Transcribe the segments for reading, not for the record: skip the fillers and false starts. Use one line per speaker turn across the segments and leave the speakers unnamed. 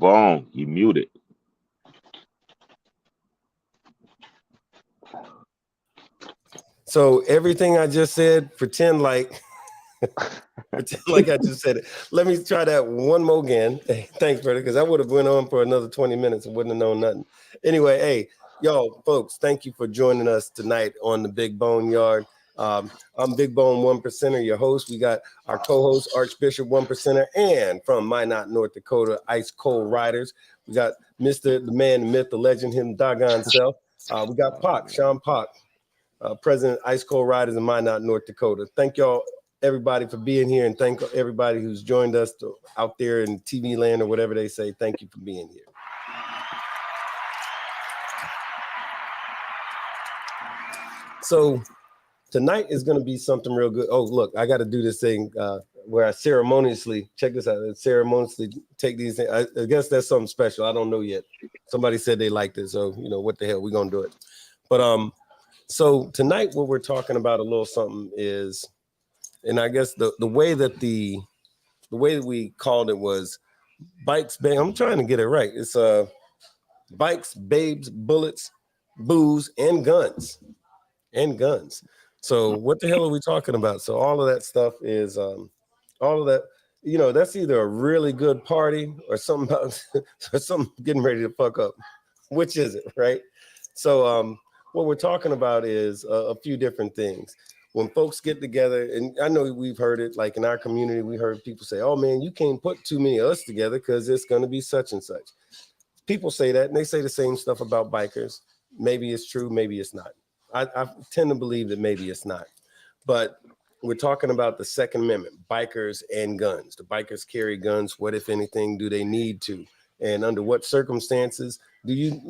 Bone, you muted.
So everything I just said, pretend like I just said it. Let me try that one more again. Hey, thanks, brother, because I would have went on for another 20 minutes and wouldn't have known nothing. Anyway, hey, y'all, folks, thank you for joining us tonight on the Big BoneYard. I'm Big Bone One Percenter, your host. We got our co-host, Archbishop One Percenter, and from Minot, North Dakota, Ice Cold Riders. We got Mr. the Man, the Myth, the Legend, him doggone self. We got Pac, Sean Pac, President Ice Cold Riders in Minot, North Dakota. Thank y'all, everybody, for being here, and thank everybody who's joined us out there in TV land or whatever they say. Thank you for being here. So tonight is going to be something real good. Oh, look, I got to do this thing where I ceremoniously, check this out, ceremoniously take these things. I guess that's something special. I don't know yet. Somebody said they liked it, so, you know, what the hell, we're going to do it. But so tonight what we're talking about a little something is, and I guess the way that the way that we called it was bikes, I'm trying to get it right. It's bikes, babes, bullets, booze, and guns. So what the hell are we talking about? So all of that stuff is all of that, you know, that's either a really good party or something about or something getting ready to fuck up. Which is it, right? So what we're talking about is a few different things. When folks get together, and I know we've heard it, like in our community, we heard people say, oh man, you can't put too many of us together because it's going to be such and such. People say that, and they say the same stuff about bikers. Maybe it's true, maybe it's not. I tend to believe that maybe it's not. But we're talking about the Second Amendment, bikers and guns. The bikers carry guns. What, if anything, do they need to? And under what circumstances do you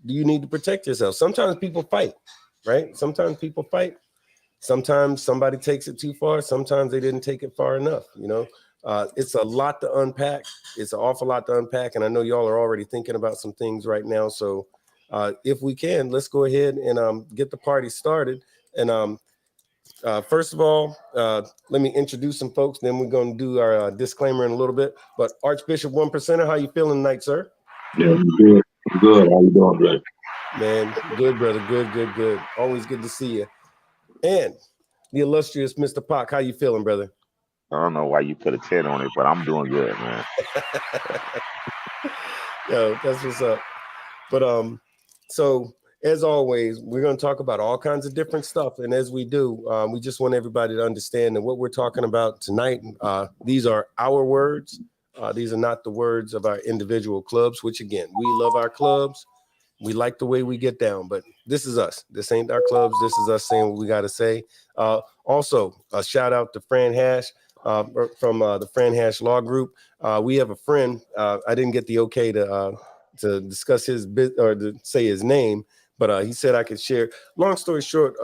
need to protect yourself? Sometimes people fight, right? Sometimes people fight. Sometimes somebody takes it too far. Sometimes they didn't take it far enough. You know, it's a lot to unpack. It's an awful lot to unpack. And I know y'all are already thinking about some things right now. So if we can, let's go ahead and get the party started. And first of all, let me introduce some folks. Then we're going to do our disclaimer in a little bit. But Archbishop One Percenter, how you feeling tonight, sir?
Yeah, I'm good. I'm good. How you doing, brother?
Man, good, brother. Good. Always good to see you. And the illustrious Mr. Pac, how you feeling, brother?
I don't know why you put a 10 on it, but I'm doing good, man.
Yo, that's what's up. But so as always, we're going to talk about all kinds of different stuff. And as we do, we just want everybody to understand that what we're talking about tonight, these are our words. These are not the words of our individual clubs, which again, we love our clubs. We like the way we get down, but this is us. This ain't our clubs. This is us saying what we got to say. Also, a shout out to Fran Hash from the Fran Hash Law Group. We have a friend. I didn't get the okay to discuss his bit or to say his name, but he said I could share. Long story short,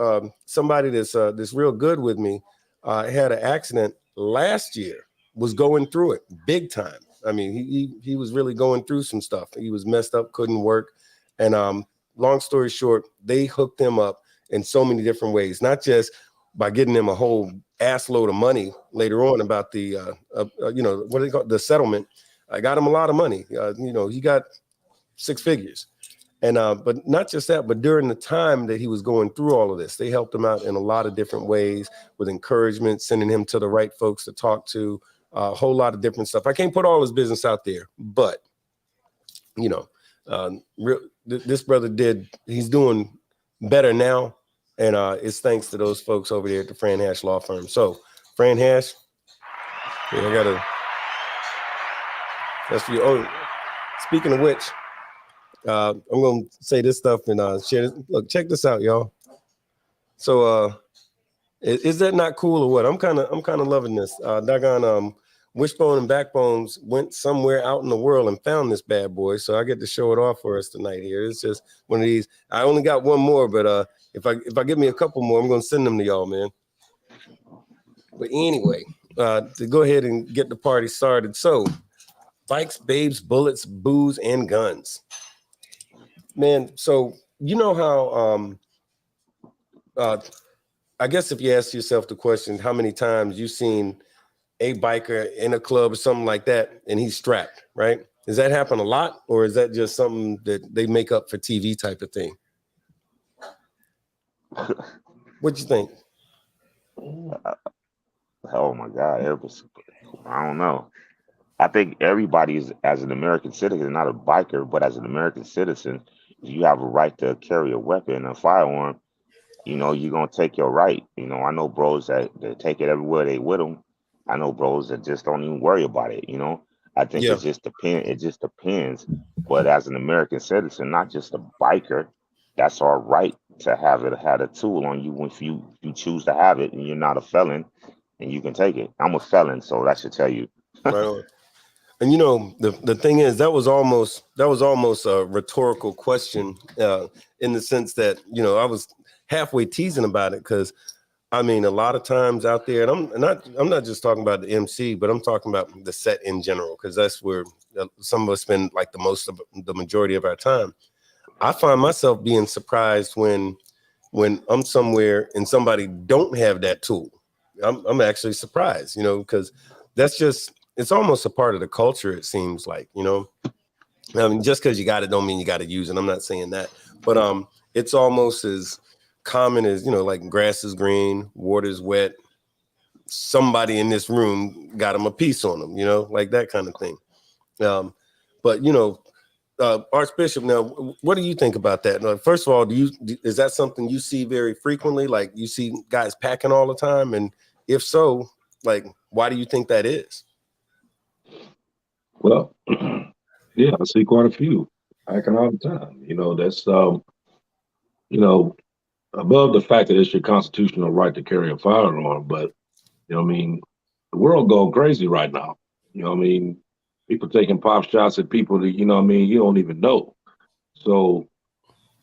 somebody that's real good with me had an accident last year. Was going through it big time. I mean, he was really going through some stuff. He was messed up, couldn't work. And long story short, they hooked him up in so many different ways, not just by getting him a whole ass load of money later on about the, what do they call it? The settlement. I got him a lot of money. He got 6 figures. And but not just that, but during the time that he was going through all of this, they helped him out in a lot of different ways with encouragement, sending him to the right folks to talk to, a whole lot of different stuff. I can't put all his business out there, but, this brother he's doing better now. And it's thanks to those folks over there at the Fran Hash Law Firm. So, Fran Hash, that's for you. Oh, speaking of which, I'm going to say this stuff and share this. Look, check this out, y'all. So, is that not cool or what? I'm kind of loving this. Wishbone and Backbones went somewhere out in the world and found this bad boy. So I get to show it off for us tonight here. It's just one of these. I only got one more, but if I give me a couple more, I'm going to send them to y'all, man. But anyway, to go ahead and get the party started. So bikes, babes, bullets, booze, and guns. Man, so you know how I guess if you ask yourself the question, how many times you've seen a biker in a club or something like that, and he's strapped, right? Does that happen a lot, or is that just something that they make up for TV type of thing? What you think?
Oh my God, I don't know. I think everybody is, as an American citizen, not a biker, but as an American citizen, you have a right to carry a weapon, a firearm. You're gonna take your right. I know bros that take it everywhere they with them. I know bros that just don't even worry about it. I think
Yeah,
it just depends. It just depends. But as an American citizen, not just a biker, that's our right to have a tool on you if you choose to have it and you're not a felon and you can take it. I'm a felon, so that should tell you.
right on. And the thing is, that was almost a rhetorical question, in the sense that I was halfway teasing about it, because I mean, a lot of times out there, and I'm not just talking about the MC, but I'm talking about the set in general, because that's where some of us spend like the majority of our time. I find myself being surprised when I'm somewhere and somebody don't have that tool. I'm actually surprised, because it's almost a part of the culture. It seems like, I mean, just because you got it don't mean you got to use it. I'm not saying that, but it's almost as common as like grass is green, water's wet. Somebody in this room got them a piece on them, like that kind of thing. But Archbishop, now, what do you think about that? Now, first of all, is that something you see very frequently? Like, you see guys packing all the time, and if so, like, why do you think that is?
Well, yeah, I see quite a few hacking all the time. That's above the fact that it's your constitutional right to carry a firearm, but what I mean, the world going crazy right now. What I mean, people taking pop shots at people that what I mean, you don't even know. So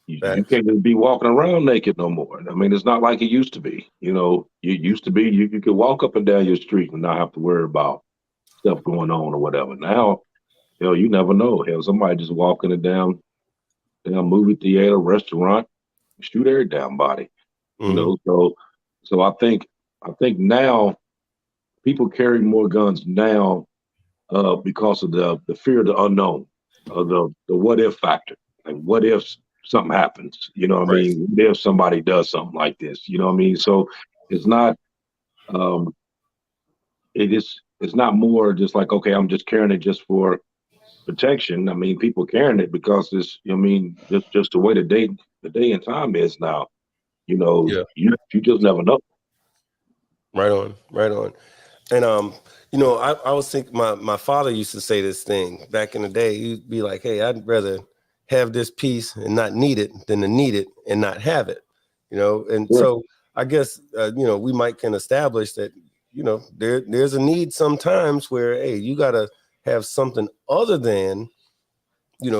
you can't just be walking around naked no more. I mean, it's not like it used to be. You used to be you could walk up and down your street and not have to worry about stuff going on or whatever. Now, you never know. Hell, somebody just walk in a damn movie theater, restaurant, shoot every damn body.
Mm-hmm.
So I think now people carry more guns now because of the fear of the unknown, of the what if factor. Like, what if something happens? What I
Right.
mean? What if somebody does something like this? What I mean? So it's not um it's not more just like, okay, I'm just carrying it just for protection. I mean, people carrying it because it's I mean, just the way the day and time is now.
Yeah.
You just never know.
Right on. Right on. And I was thinking, my father used to say this thing back in the day. He'd be like, "Hey, I'd rather have this piece and not need it than to need it and not have it." And
Sure.
so I guess we might can establish that there's a need sometimes where, hey, you gotta have something other than you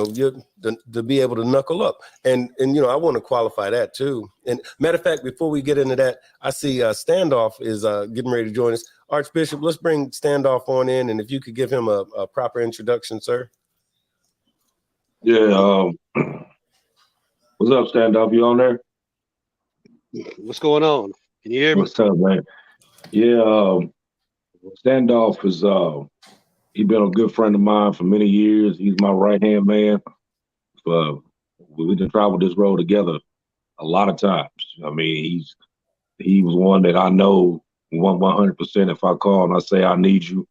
to be able to knuckle up. And I want to qualify that too. And matter of fact, before we get into that, I see Standoff is getting ready to join us. Archbishop, let's bring Standoff on in, and if you could give him a proper introduction, sir.
Yeah. What's up, stand up? You on there?
What's going on? Can you hear me?
What's up, man? Yeah. Standoff is he's been a good friend of mine for many years. He's my right hand man. We done traveled this road together a lot of times. I mean, he was one that I know 100%. If I call and I say I need you,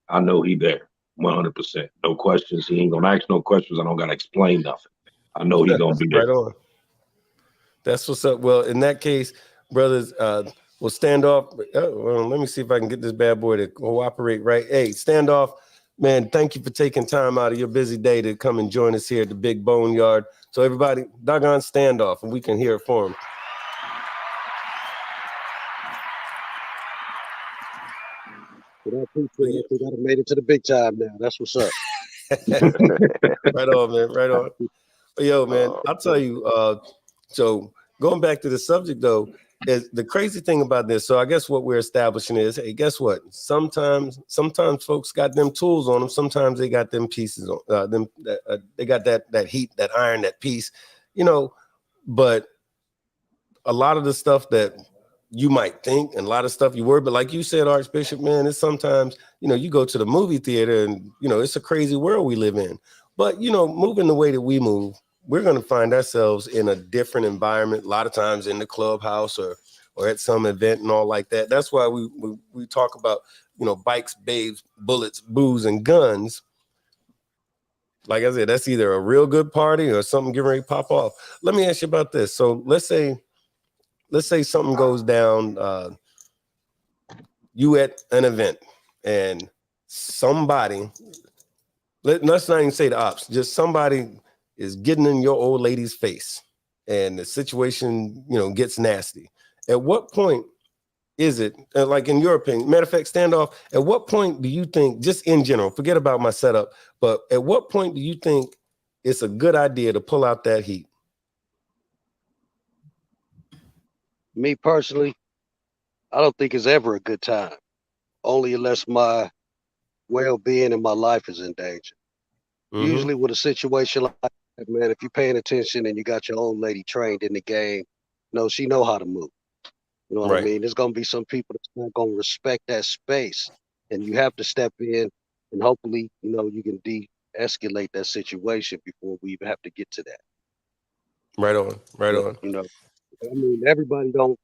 I know he there 100%. No questions. He ain't gonna ask no questions. I don't gotta explain nothing. I know he gonna be there.
Right on. That's what's up. Well, in that case, brothers, we'll stand off. Well, let me see if I can get this bad boy to cooperate. Right. Hey, Standoff, man, thank you for taking time out of your busy day to come and join us here at the Big BoneYard. So everybody, doggone Standoff, and we can hear it for him.
But I appreciate it. We got made it to the big time now. That's what's up.
Right on, man. Right on. Yo, man, I'll tell you. So going back to the subject, though, is the crazy thing about this. So I guess what we're establishing is, hey, guess what? Sometimes folks got them tools on them. Sometimes they got them pieces on them. They got that heat, that iron, that piece, But a lot of the stuff that you might think, and a lot of stuff you worry, but like you said, Archbishop, man, it's sometimes, you go to the movie theater and, it's a crazy world we live in. But, moving the way that we move, we're going to find ourselves in a different environment, a lot of times in the clubhouse or at some event and all like that. That's why we talk about, bikes, babes, bullets, booze, and guns. Like I said, that's either a real good party or something getting ready to pop off. Let me ask you about this. So let's say something goes down, you at an event and somebody, let's not even say the ops, just somebody is getting in your old lady's face and the situation, gets nasty. At what point is it, like in your opinion, matter of fact, standoff, at what point do you think, just in general, forget about my setup, but at what point do you think it's a good idea to pull out that heat?
Me personally, I don't think it's ever a good time, only unless my well-being and my life is in danger.
Mm-hmm.
Usually with a situation like that, man, if you're paying attention and you got your old lady trained in the game, she know how to move. You know what I
Right.
mean? There's going to be some people that's not going to respect that space, and you have to step in and hopefully, you can de-escalate that situation before we even have to get to that.
Right on.
I mean, everybody don't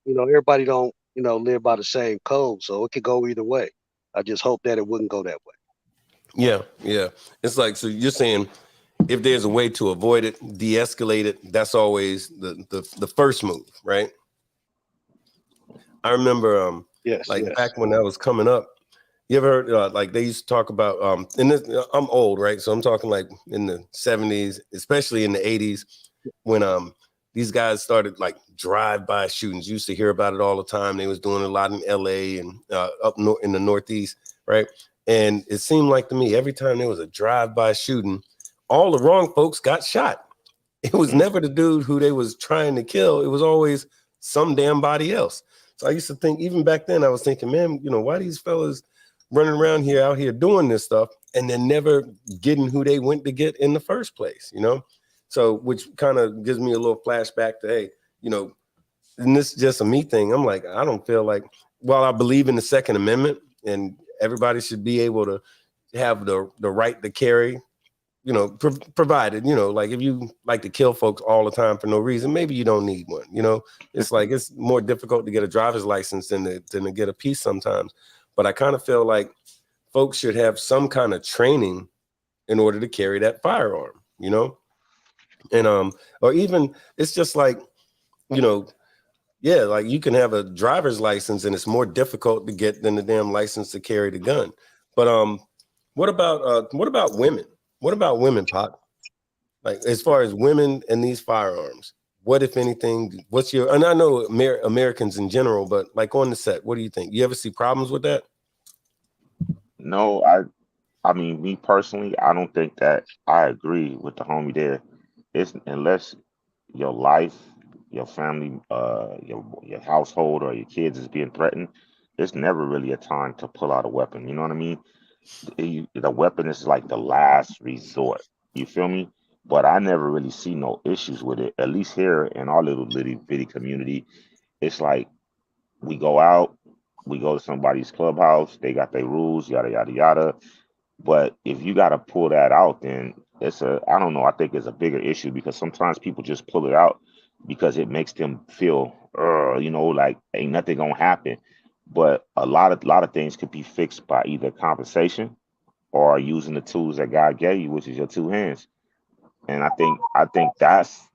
live by the same code, so it could go either way. I just hope that it wouldn't go that way.
Yeah. It's like, so you're saying if there's a way to avoid it, de-escalate it, that's always the first move, right? I remember
Yes.
back when I was coming up, you ever heard like they used to talk about and this, I'm old, right? So I'm talking like in the 70s, especially in the 80s, when these guys started like drive-by shootings. You used to hear about it all the time. They was doing a lot in LA and up in the Northeast, right? And it seemed like to me, every time there was a drive-by shooting, all the wrong folks got shot. It was never the dude who they was trying to kill. It was always some damn body else. So I used to think, even back then, I was thinking, man, why these fellas running around here out here doing this stuff and then never getting who they went to get in the first place, So which kind of gives me a little flashback to, hey, and this is just a me thing. I'm like, I don't feel like, while I believe in the Second Amendment and everybody should be able to have the right to carry, provided, like if you like to kill folks all the time for no reason, maybe you don't need one, It's like, it's more difficult to get a driver's license than to get a piece sometimes. But I kind of feel like folks should have some kind of training in order to carry that firearm, and or even it's just like, yeah, like you can have a driver's license and it's more difficult to get than the damn license to carry the gun. But what about women? What about women, Pac? Like, as far as women and these firearms, what, if anything, what's your, and I know Americans in general, but like on the set, what do you think? You ever see problems with that?
No, I mean, me personally, I don't think that I agree with the homie there. It's unless your life, your family, your household or your kids is being threatened, it's never really a time to pull out a weapon. You know what I mean? The weapon is like the last resort. You feel me? But I never really see no issues with it. At least here in our little bitty community, it's like we go out, we go to somebody's clubhouse, they got their rules, yada yada yada. But if you got to pull that out, then I don't know, I think it's a bigger issue because sometimes people just pull it out because it makes them feel, like ain't nothing gonna happen. But a lot of things could be fixed by either conversation or using the tools that God gave you, which is your two hands. And I think that's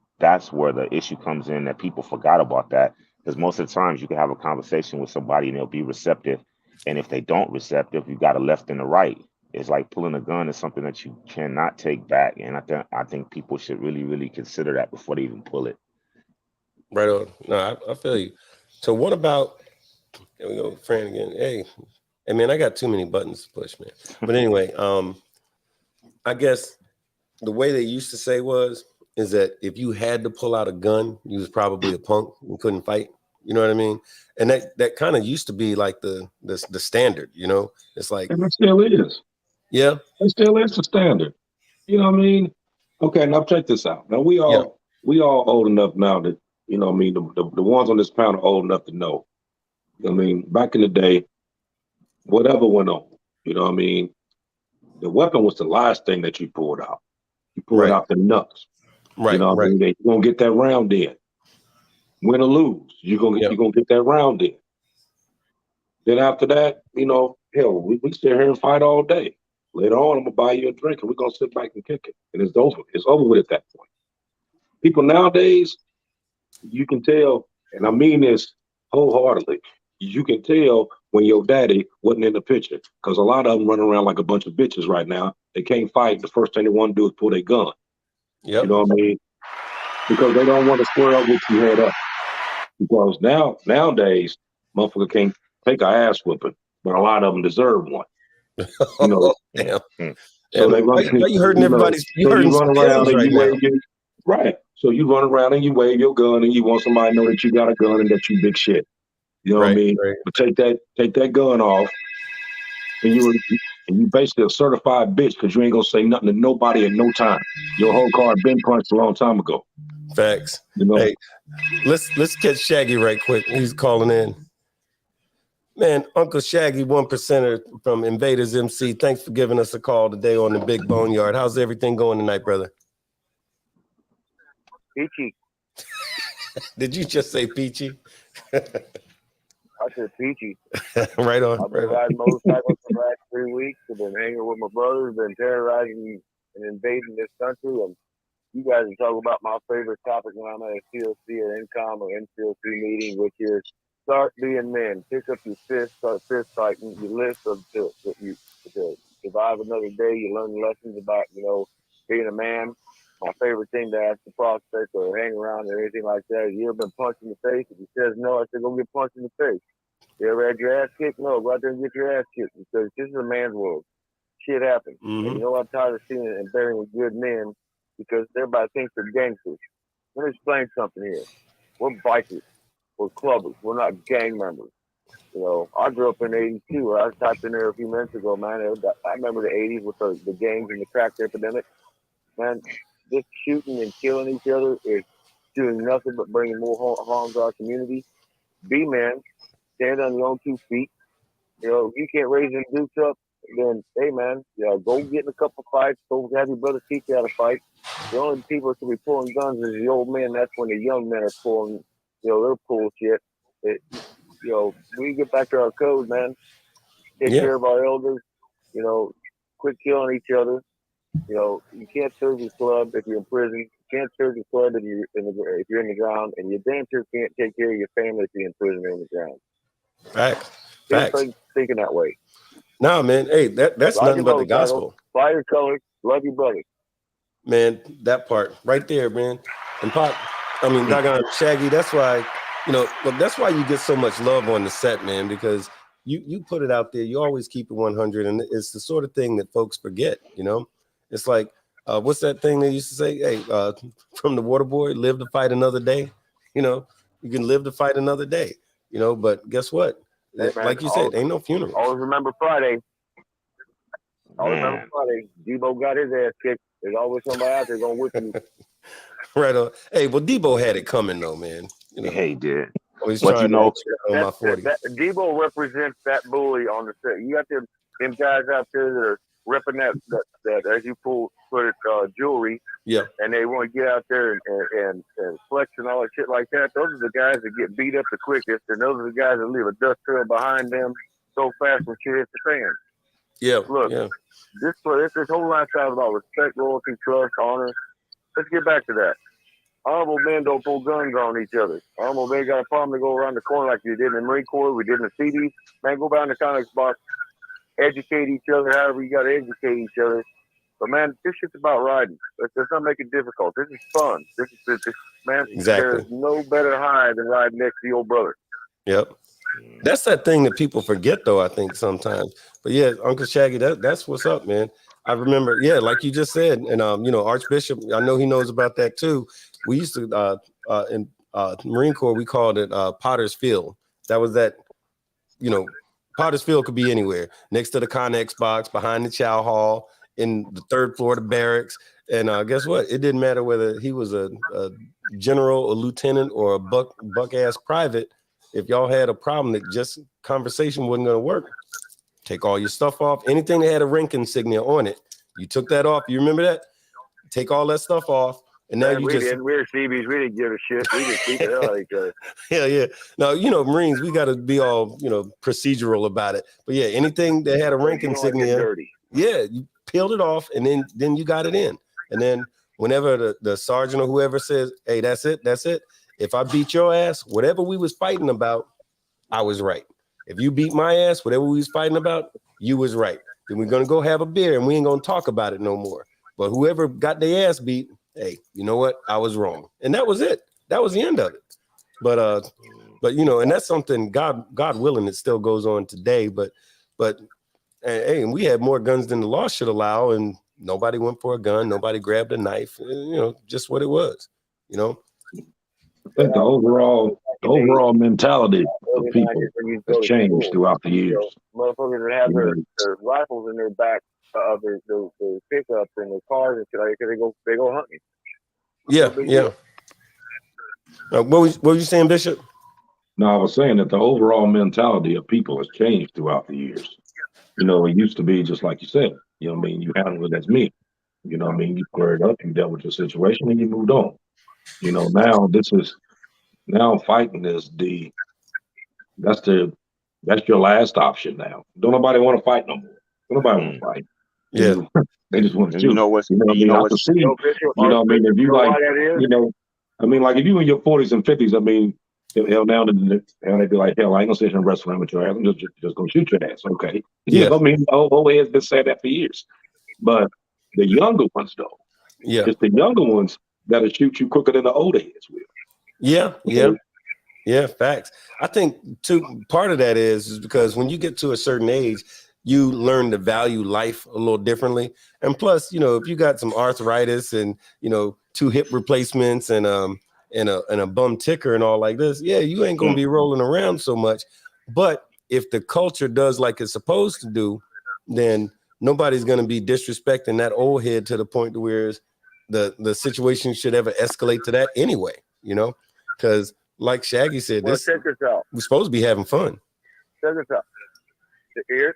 where the issue comes in, that people forgot about that. Because most of the times you can have a conversation with somebody and they'll be receptive. And if they don't receptive, you got a left and a right. It's like pulling a gun is something that you cannot take back. And I think people should really, really consider that before they even pull it.
Right on. No, I feel you. So what about, there we go, Fran again. Hey man, I got too many buttons to push, man. But anyway, I guess the way they used to say is that if you had to pull out a gun, you was probably a punk and couldn't fight. You know what I mean? And that kind of used to be like the standard, It's like,
And it still is.
yeah.
It still is the standard. You know what I mean? Okay, now check this out. Now we all old enough now that, the ones on this panel are old enough to know I mean, back in the day, whatever went on, you know what I mean? The weapon was the last thing that you pulled out. You pulled
Right.
out the nuts. You
Right.
know what I
Right.
mean? You're gonna get that round in. Win or lose,
Yep.
you're gonna get that round in. Then after that, hell, we sit here and fight all day. Later on, I'm gonna buy you a drink and we're gonna sit back and kick it. And it's over. It's over with at that point. People nowadays, you can tell, and I mean this wholeheartedly, you can tell when your daddy wasn't in the picture. Because a lot of them run around like a bunch of bitches right now. They can't fight. The first thing they want to do is pull their gun. You
Yep.
know what I mean? Because they don't want to square up what you had up. Because nowadays, motherfucker can't take a ass whooping, but a lot of them deserve one. You know,
Damn.
Mm.
so
And
they run.
why you hurting everybody's? You
So
hurting
you run
some
around
feelings
and
right
you
now.
wave your right. So you run around and you wave your gun and you want somebody to know that you got a gun and that you big shit. You know what I
Right.
mean?
Right.
But take that gun off, and you basically a certified bitch because you ain't gonna say nothing to nobody at no time. Your whole car been punched a long time ago.
Facts.
You know.
Hey, let's catch Shaggy right quick. He's calling in. Man, Uncle Shaggy, 1%er from Invaders MC. Thanks for giving us a call today on the Big BoneYard. How's everything going tonight, brother?
Peachy.
Did you just say peachy?
I said peachy.
Right on.
I've been
Right on.
riding motorcycles for the last 3 weeks. I've been hanging with my brothers, been terrorizing and invading this country. And you guys are talking about my favorite topic when I'm at a CLC or INCOM or MCLC meeting, which is start being men. Pick up your fist, start fist fighting. You list to survive another day. You learn lessons about, being a man. My favorite thing to ask the prospect or hang around or anything like that is, you ever been punched in the face? If he says no, I said, go get punched in the face. You ever had your ass kicked? No, go out there and get your ass kicked, because this is a man's world. Shit happens.
Mm-hmm.
And I'm tired of seeing it and burying good men because everybody thinks they're gangsters. Let me explain something here. We're bikers. We're clubbers. We're not gang members. I grew up in '82. I typed in there a few minutes ago, man. I remember the '80s with the gangs and the crack epidemic. Man, just shooting and killing each other is doing nothing but bringing more harm to our community. Be men. Stand on your own 2 feet. If you can't raise them dukes up, then hey man, go get in a couple fights. Go have your brother teach you how to fight. The only people that should be pulling guns is the old men. That's when the young men are pulling, they're pulling shit. We get back to our code, man. Take care of our elders. Quit killing each other. You can't serve your club if you're in prison. You can't serve your club if you're in the ground, and you damn sure can't take care of your family if you're in prison or in the ground.
Facts.
Thinking that way.
No, man. Hey, that's
Ride
nothing but the gospel.
Fly your colors. Love your brother.
Man, that part right there, man. And doggone Shaggy, that's why, that's why you get so much love on the set, man, because you put it out there. You always keep it 100, and it's the sort of thing that folks forget, It's like, what's that thing they used to say? Hey, from the water boy, live to fight another day. You can live to fight another day, but guess what?
Hey, man,
like you said, ain't no funeral.
Always remember Friday. Debo got his ass kicked. There's always somebody out there gonna whip him.
Right on. Hey, well, Debo had it coming though, man.
Yeah, he did.
Always
But
trying to on my 40.
Debo represents that bully on the set. You got them guys out there that are repping that as you put it, jewelry.
Yeah.
And they want to get out there and flex and all that shit like that. Those are the guys that get beat up the quickest, and those are the guys that leave a dust trail behind them so fast when shit hits the fan.
Yeah.
Look, this whole lifestyle is about respect, loyalty, trust, honor. Let's get back to that. Honorable men don't pull guns on each other. Honorable men got a problem to go around the corner like you did in the Marine Corps, we did in the CDs. Man, go down the comics box, educate each other however you got to educate each other. But man, this shit's about riding. Let's not make it difficult. This is fun. This man.
Exactly.
There's no better high than riding next to your brother.
Yep. That's that thing that people forget, though, I think sometimes. But yeah, Uncle Shaggy, that's what's up, man. I remember, like you just said, and Archbishop, I know he knows about that too. We used to in Marine Corps, we called it Potter's Field. That was that, Potter's Field could be anywhere, next to the Connex box, behind the chow hall, in the 3rd floor of the barracks. And guess what? It didn't matter whether he was a general, a lieutenant, or a buck ass private. if y'all had a problem that just conversation wasn't going to work, take all your stuff off. Anything that had a rank insignia on it, you took that off. You remember that? Take all that stuff off. And now
Man,
you
we
just...
didn't. We were CBs. We didn't give a shit. We just beat the hell out of each other.
Hell yeah. Now, you know, Marines, we got to be all, you know, procedural about it. But yeah, anything that had a rank
You don't like to get
insignia,
dirty.
yeah, you peeled it off, and then you got it in. And then whenever the sergeant or whoever says, hey, that's it. If I beat your ass, whatever we was fighting about, I was right. If you beat my ass, whatever we was fighting about, you was right. Then we're going to go have a beer, and we ain't going to talk about it no more. But whoever got their ass beat, hey, you know what? I was wrong. And that was it. That was the end of it. But you know, and that's something, God willing, it still goes on today. But hey, and we had more guns than the law should allow, and nobody went for a gun, nobody grabbed a knife, you know, just what it was, you know.
I think the overall mentality of people has changed throughout the years.
Motherfuckers that have their rifles in their back of their pickups and their cars and shit like that, because they go hunting.
Yeah. What were you saying, Bishop?
No, I was saying that the overall mentality of people has changed throughout the years. You know, it used to be just like you said, you know what I mean? You handle it as me. You know what I mean? You squared up, you dealt with your situation, and you moved on. You know, now fighting is that's your last option now. Don't nobody want to fight no more. Don't nobody want to fight.
Yeah.
They just want to shoot.
You know what's,
you know what I mean? I can see, you know what I mean? If you like, you know, I mean, like if you in your 40s and 50s, I mean, hell, now they be like, hell, I ain't gonna sit here and wrestle around with your ass. I'm just gonna shoot your ass. Okay. You know what I mean? The old head's been saying that for years. But the younger ones, though, it's the younger ones that'll shoot you quicker than the older heads will.
Yeah, facts. I think part of that is because when you get to a certain age, you learn to value life a little differently. And plus, you know, if you got some arthritis and, you know, 2 hip replacements and a bum ticker and all like this, yeah, you ain't gonna be rolling around so much. But if the culture does like it's supposed to do, then nobody's gonna be disrespecting that old head to the point to where the situation should ever escalate to that anyway, you know? Because like Shaggy said,
check this out.
We're supposed to be having fun.
Check this out. Here's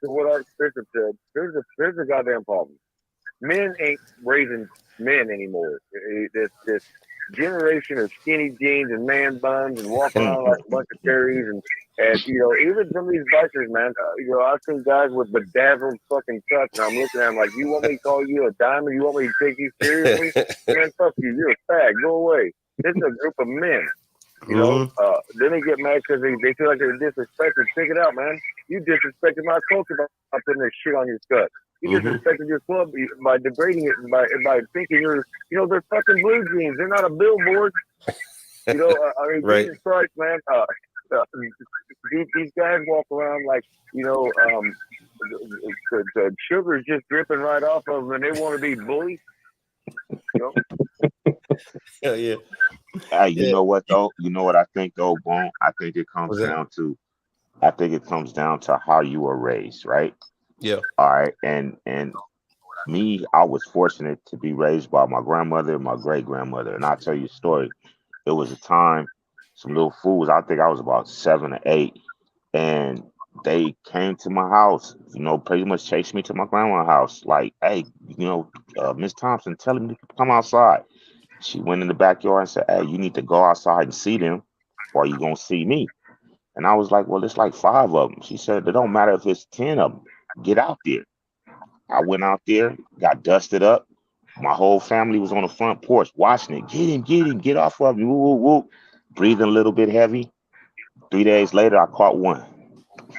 what our bishop said. Here's the goddamn problem. Men ain't raising men anymore. This generation of skinny jeans and man buns and walking around like a bunch of cherries and you know, even some of these bikers, man. You know, I've seen guys with bedazzled fucking cuts, and I'm looking at them like, you want me to call you a diamond? You want me to take you seriously? Man, fuck you. You're a fag. Go away. This is a group of men. You know, then they get mad because they feel like they're disrespected. Check it out, man. You disrespected my culture by putting this shit on your cut. You disrespected your club by degrading it by thinking you're, you know, they're fucking blue jeans. They're not a billboard. You know, I mean,
right.
Jesus Christ, man. These guys walk around like, you know, the sugar's just dripping right off of them, and they want to be bullies. You know?
Hell yeah.
You know what though? You know what I think though, Bone? I think it comes down to how you were raised, right?
Yeah.
All right. And me, I was fortunate to be raised by my grandmother and my great grandmother. And I'll tell you a story. It was a time, some little fools, I think I was about 7 or 8, and they came to my house, you know, pretty much chased me to my grandma's house. Like, hey, you know, Miss Thompson, tell him to come outside. She went in the backyard and said, hey, you need to go outside and see them, or you gonna see me. And I was like, well, it's like 5 of them. She said, it don't matter if it's 10 of them. Get out there. I went out there, got dusted up. My whole family was on the front porch watching it. Get him, get off of him. Woo, woo, woo. Breathing a little bit heavy. 3 days later, I caught one.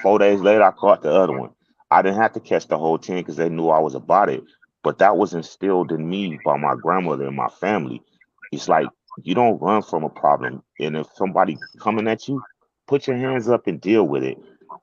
4 days later, I caught the other one. I didn't have to catch the whole 10 because they knew I was about it. But that was instilled in me by my grandmother and my family. It's like, you don't run from a problem. And if somebody coming at you, put your hands up and deal with it.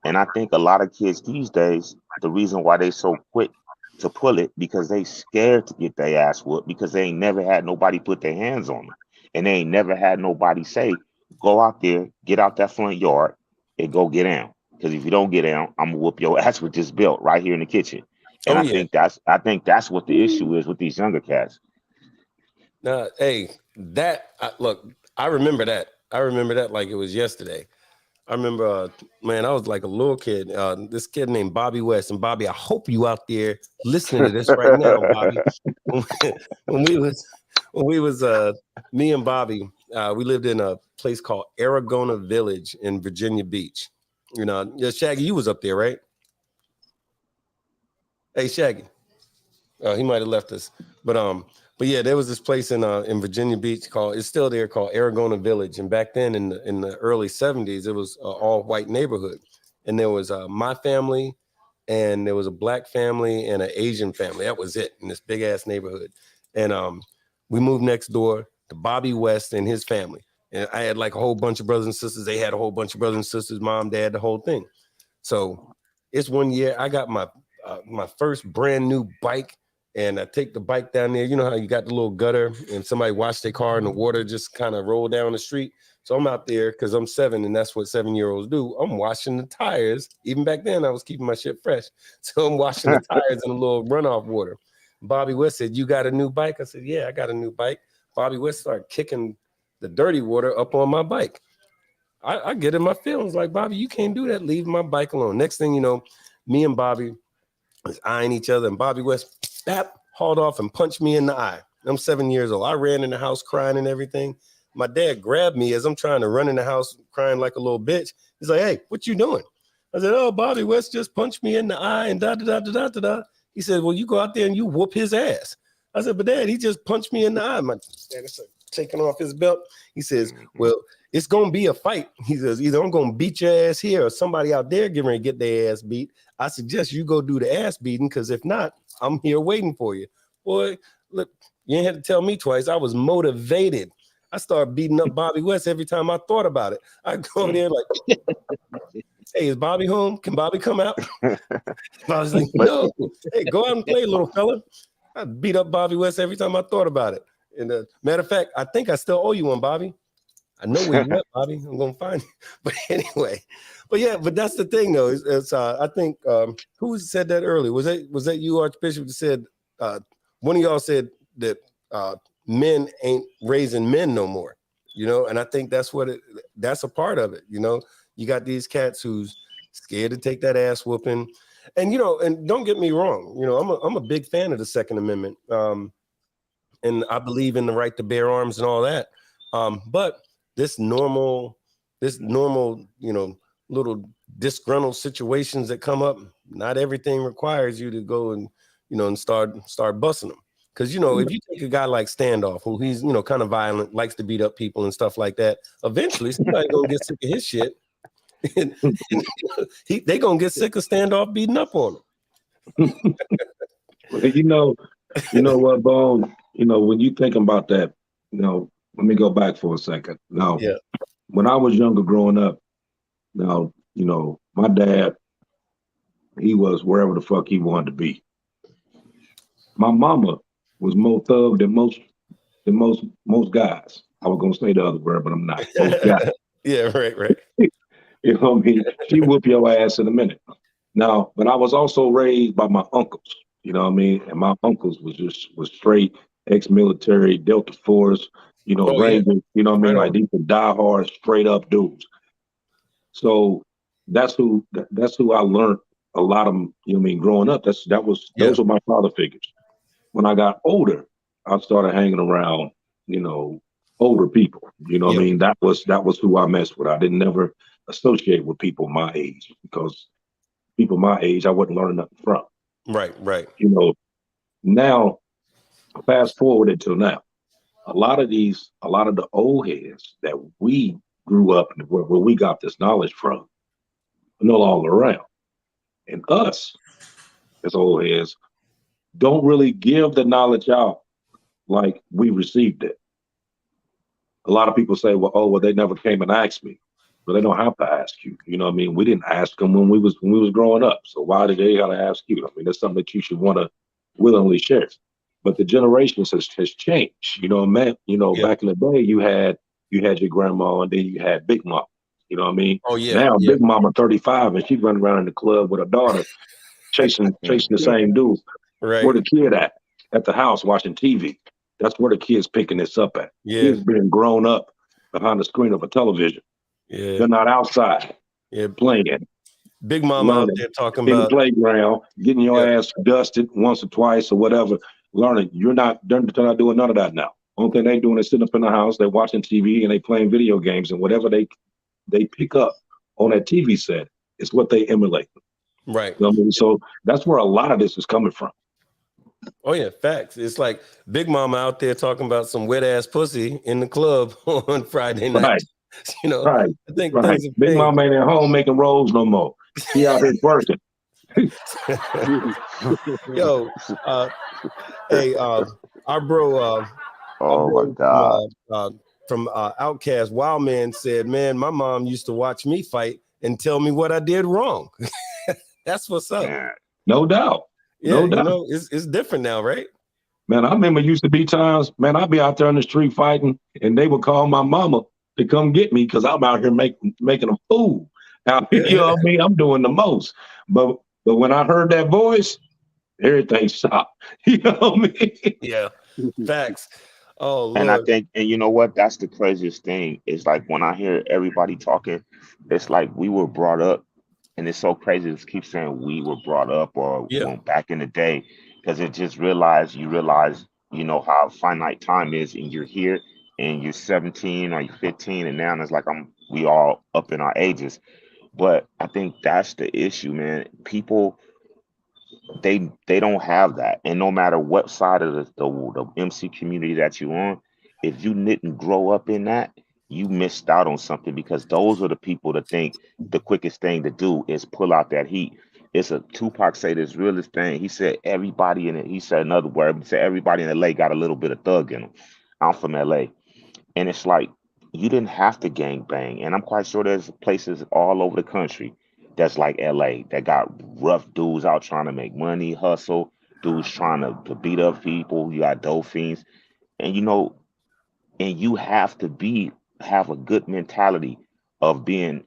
And I think a lot of kids these days, the reason why they so quick to pull it, because they scared to get their ass whooped, because they ain't never had nobody put their hands on them. And they ain't never had nobody say, go out there, get out that front yard and go get down. Because if you don't get down, I'm gonna whoop your ass with this belt right here in the kitchen. And I think that's what the issue is with these younger cats.
Hey, look, I remember that. I remember that like it was yesterday. I remember, man, I was like a little kid. This kid named Bobby West, and Bobby, I hope you out there listening to this right now, Bobby. when we was me and Bobby, we lived in a place called Aragona Village in Virginia Beach. You know, yeah, Shaggy, you was up there, right? Hey, Shaggy. He might have left us, but yeah, there was this place in Virginia Beach it's still there, called Aragona Village. And back then in the early 70s, it was all white neighborhood, and there was my family, and there was a black family and an Asian family. That was it in this big ass neighborhood. And we moved next door to Bobby West and his family, and I had like a whole bunch of brothers and sisters. They had a whole bunch of brothers and sisters, mom, dad, the whole thing. So it's one year I got my first brand new bike. And I take the bike down there. You know how you got the little gutter and somebody washed their car and the water just kind of rolled down the street. So I'm out there because I'm 7 and that's what 7-year-olds do. I'm washing the tires. Even back then, I was keeping my shit fresh. So I'm washing the tires in a little runoff water. Bobby West said, "You got a new bike?" I said, "Yeah, I got a new bike." Bobby West started kicking the dirty water up on my bike. I get in my feelings like, "Bobby, you can't do that. Leave my bike alone." Next thing you know, me and Bobby was eyeing each other, and Bobby West hauled off and punched me in the eye. I'm 7 years old. I ran in the house crying and everything. My dad grabbed me as I'm trying to run in the house crying like a little bitch. He's like, "Hey, what you doing?" I said, "Oh, Bobby West just punched me in the eye and da da da da da da da." He said, "Well, you go out there and you whoop his ass." I said, "But Dad, he just punched me in the eye." My dad is taking off his belt. He says, "Well, it's gonna be a fight." He says, "Either I'm gonna beat your ass here or somebody out there getting ready to get their ass beat. I suggest you go do the ass beating, because if not, I'm here waiting for you." Boy, look, you ain't had to tell me twice. I was motivated. I started beating up Bobby West every time I thought about it. I go over there like, "Hey, is Bobby home? Can Bobby come out?" I was like, "No." "Hey, go out and play, little fella." I beat up Bobby West every time I thought about it. And matter of fact, I think I still owe you one, Bobby. I know where you at, Bobby. I'm gonna find you. But anyway, but that's the thing though. I think who said that earlier? Was that you, Archbishop, that said one of y'all said that men ain't raising men no more, you know? And I think that's a part of it, you know. You got these cats who's scared to take that ass whooping. And you know, and don't get me wrong, you know, I'm a big fan of the Second Amendment. And I believe in the right to bear arms and all that. But this normal, you know, little disgruntled situations that come up, not everything requires you to go and, you know, and start busting them. Because, you know, if you take a guy like Standoff, who he's, you know, kind of violent, likes to beat up people and stuff like that, eventually somebody's gonna get sick of his shit. And they gonna get sick of Standoff beating up on him.
You know what, Bone? You know, when you think about that, you know, let me go back for a second. Now,
Yeah.
When I was younger growing up, now, you know, my dad, he was wherever the fuck he wanted to be. My mama was more thug than most guys. I was gonna say the other word, but I'm not. Most guys.
Yeah, right.
You know what I mean? She whoop your ass in a minute. Now, but I was also raised by my uncles, you know what I mean? And my uncles was straight ex-military, Delta Force, you know, Rangers, you know what I mean? Like these were diehard, straight up dudes. So that's who I learned a lot of them, you know what I mean, growing up. Those were my father figures. When I got older, I started hanging around, you know, older people. You know what I mean? That was who I messed with. I didn't never associate with people my age, because people my age I wasn't learning nothing from.
Right.
You know, now fast forward until now, a lot of the old heads that we grew up and where we got this knowledge from are no longer around. And us as old heads don't really give the knowledge out like we received it. A lot of people say, well, they never came and asked me. But they don't have to ask you. You know what I mean? We didn't ask them when we was growing up. So why did they gotta ask you? I mean, that's something that you should want to willingly share. But the generations has changed. You know, man, you know, back in the day you had your grandma and then you had Big Mama. You know what I mean?
Oh yeah.
Now Big Mama 35 and she's running around in the club with her daughter chasing the same dude.
Right.
Where the kid at the house watching TV. That's where the kid's picking this up at.
Yeah.
He's being grown up behind the screen of a television.
Yeah.
They're not outside playing,
Big Mama out
learning
there talking
in the
about
playground, getting your ass dusted once or twice or whatever. Learning, they're not doing none of that now. Only thing they doing is sitting up in the house, they're watching TV and they playing video games, and whatever they pick up on that TV set is what they emulate.
Right.
You know what I mean? So that's where a lot of this is coming from.
Oh yeah, facts. It's like Big Mama out there talking about some wet ass pussy in the club on Friday night.
Right.
You know,
Right.
I think
Right.
things have
Big
changed.
Mama ain't at home making rolls no more. She out here working.
Yo, hey, our bro,
Oh my God.
from Outcast, Wild Man said, "Man, my mom used to watch me fight and tell me what I did wrong." That's what's up.
Man.
No doubt.
Yeah,
No doubt.
you know, it's different now, right?
Man, I remember used to be times, man, I'd be out there in the street fighting, and they would call my mama to come get me because I'm out here making a fool. Now, you know what I mean? I'm doing the most. But when I heard that voice, everything stopped. You know what I mean?
Yeah, facts. Oh Lord.
And I think, and you know what? That's the craziest thing. Is like when I hear everybody talking, it's like we were brought up, and it's so crazy to keep saying we were brought up or back in the day, because it just you realize, you know, how finite time is, and you're here, and you're 17 or you're 15, and now it's like we all up in our ages. But I think that's the issue, man. People they don't have that, and no matter what side of the MC community that you're on, if you didn't grow up in that, you missed out on something, because those are the people that think the quickest thing to do is pull out that heat. It's a Tupac say this realest thing. He said everybody in it. He said another word. He said everybody in LA got a little bit of thug in them. I'm from LA, and it's like you didn't have to gang bang. And I'm quite sure there's places all over the country that's like LA that got rough dudes out trying to make money, hustle, dudes trying to beat up people. You got dope fiends. And you know, and you have to have a good mentality of being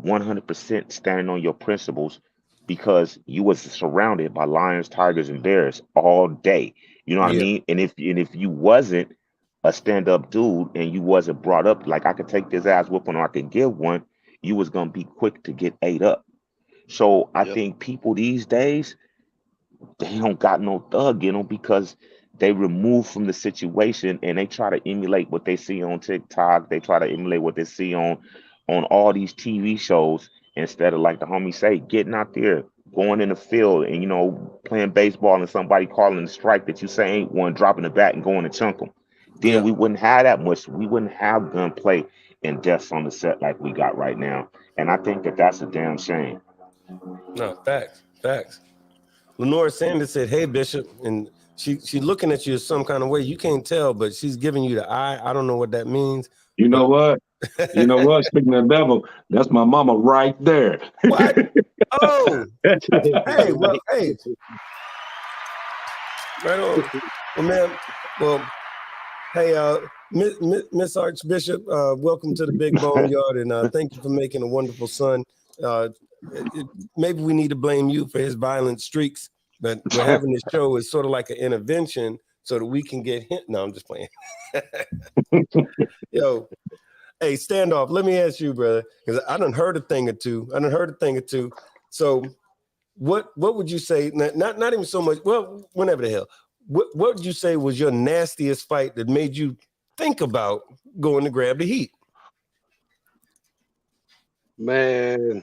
100% standing on your principles, because you was surrounded by lions, tigers, and bears all day. You know what I mean? And if you wasn't a stand-up dude and you wasn't brought up like I could take this ass whooping or I could give one, you was gonna be quick to get ate up. So I think people these days, they don't got no thug in them, because they remove from the situation and they try to emulate what they see on TikTok. They try to emulate what they see on all these TV shows, instead of, like the homie say, getting out there, going in the field and, you know, playing baseball and somebody calling the strike that you say ain't one, dropping the bat and going to chunk them. Then we wouldn't have that much. We wouldn't have gunplay and deaths on the set like we got right now. And I think that that's a damn shame.
No, facts. Lenora Sanders said, "Hey, Bishop," and she looking at you some kind of way. You can't tell, but she's giving you the eye. I don't know what that means.
You know what? You know what? Speaking of the devil, that's my mama right there.
What? Oh, hey, well, hey, right on. Well, man, well, hey, Miss Archbishop, welcome to the Big BoneYard, and thank you for making a wonderful son. Maybe we need to blame you for his violent streaks, but we're having this show is sort of like an intervention so that we can get him. No, I'm just playing. Yo, hey, Standoff, let me ask you, brother, because I done heard a thing or two. So what would you say, not even so much, well, whenever the hell, what would you say was your nastiest fight that made you think about going to grab the heat?
Man,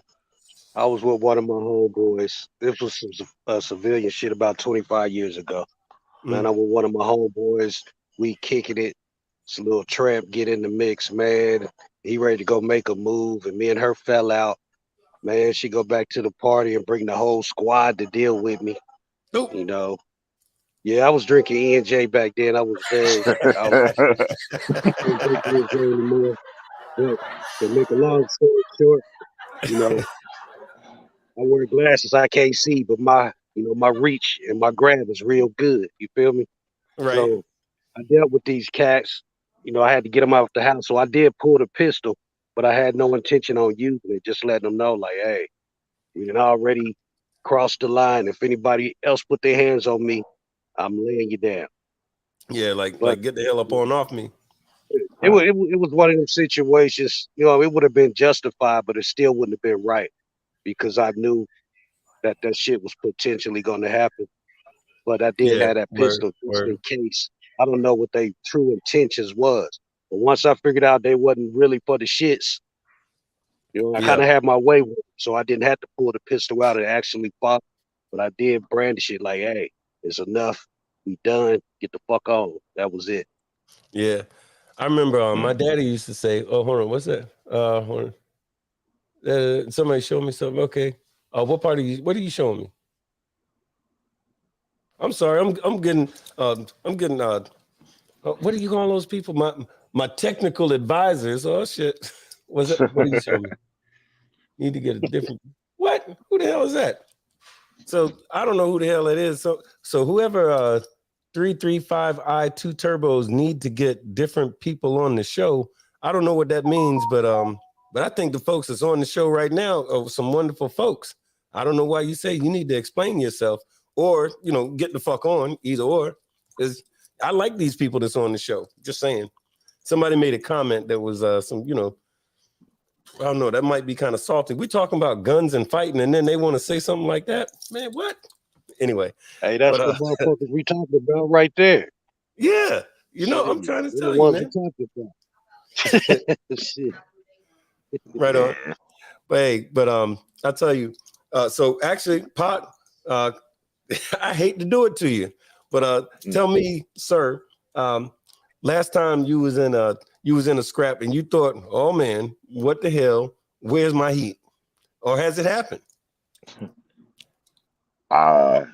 I was with one of my homeboys. This was some civilian shit about 25 years ago. Man, I'm with one of my homeboys. We kicking it. It's a little tramp get in the mix, man. He ready to go make a move, and me and her fell out. Man, she go back to the party and bring the whole squad to deal with me.
Nope.
You know. Yeah, I was drinking E&J back then. I was very I was drinking E&J anymore. But to make a long story short, you know, I wear glasses, I can't see, but my reach and my grab is real good. You feel me?
Right.
So I dealt with these cats. You know, I had to get them out of the house. So I did pull the pistol, but I had no intention on using it. Just letting them know, like, hey, you know, already crossed the line. If anybody else put their hands on me, I'm laying you down.
Yeah, like get the hell up on off me.
it was one of them situations. You know, it would have been justified, but it still wouldn't have been right because I knew that shit was potentially going to happen. But I did
Yeah,
have that
word,
pistol just in
word.
case. I don't know what their true intentions was. But once I figured out they wasn't really for the shits, you know, I kind
Yeah,
of had my way with it. So I didn't have to pull the pistol out and actually fought. But I did brandish it like, hey, it's enough. We done. Get the fuck on. That was it.
yeah. I remember my
Mhm.
daddy used to say, "Oh, hold on, what's that? Hold on. Somebody showed me something. Okay. What part are you? What are you showing me? I'm sorry. I'm getting. I'm getting. What do you call those people? My technical advisors. Oh shit. Was it? What are you showing me? Need to get a different. What? Who the hell is that? So I don't know who the hell it is. So whoever 335i 2 turbos need to get different people on the show. I don't know what that means, but I think the folks that's on the show right now are some wonderful folks. I don't know why you say you need to explain yourself or get the fuck on, either or. Is I like these people that's on the show. Just saying. Somebody made a comment that was some, I don't know, that might be kind of salty. We're talking about guns and fighting, and then they want to say something like that. Man, what? Anyway,
Hey, that's
but
the motherfuckers we talking about right there.
yeah, I'm
Shit.
trying to
They're the
tell you,
ones we
man.
talking about. Shit.
Right on.
Man.
But hey, I'll tell you. So actually, Pot, uh, I hate to do it to you, but tell me, sir, last time you was in a scrap and you thought, oh man, what the hell? Where's my heat? Or has it happened?
Uh,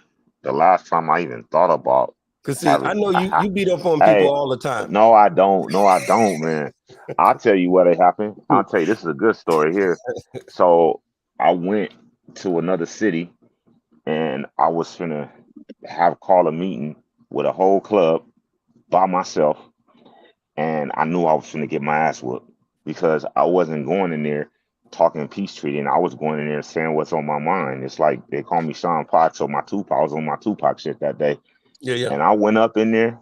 the last time I even thought about
Because see, I
having,
know you beat up on people
hey,
all the time.
no, I don't. No, I don't, man. I'll tell you what happened. I'll tell you, this is a good story here. So I went to another city and I was finna call a meeting with a whole club by myself. And I knew I was finna get my ass whooped because I wasn't going in there talking peace treaty, and I was going in there saying what's on my mind. It's like they call me Sean Potts, so I was on my Tupac shit that day.
Yeah, yeah.
And I went up in there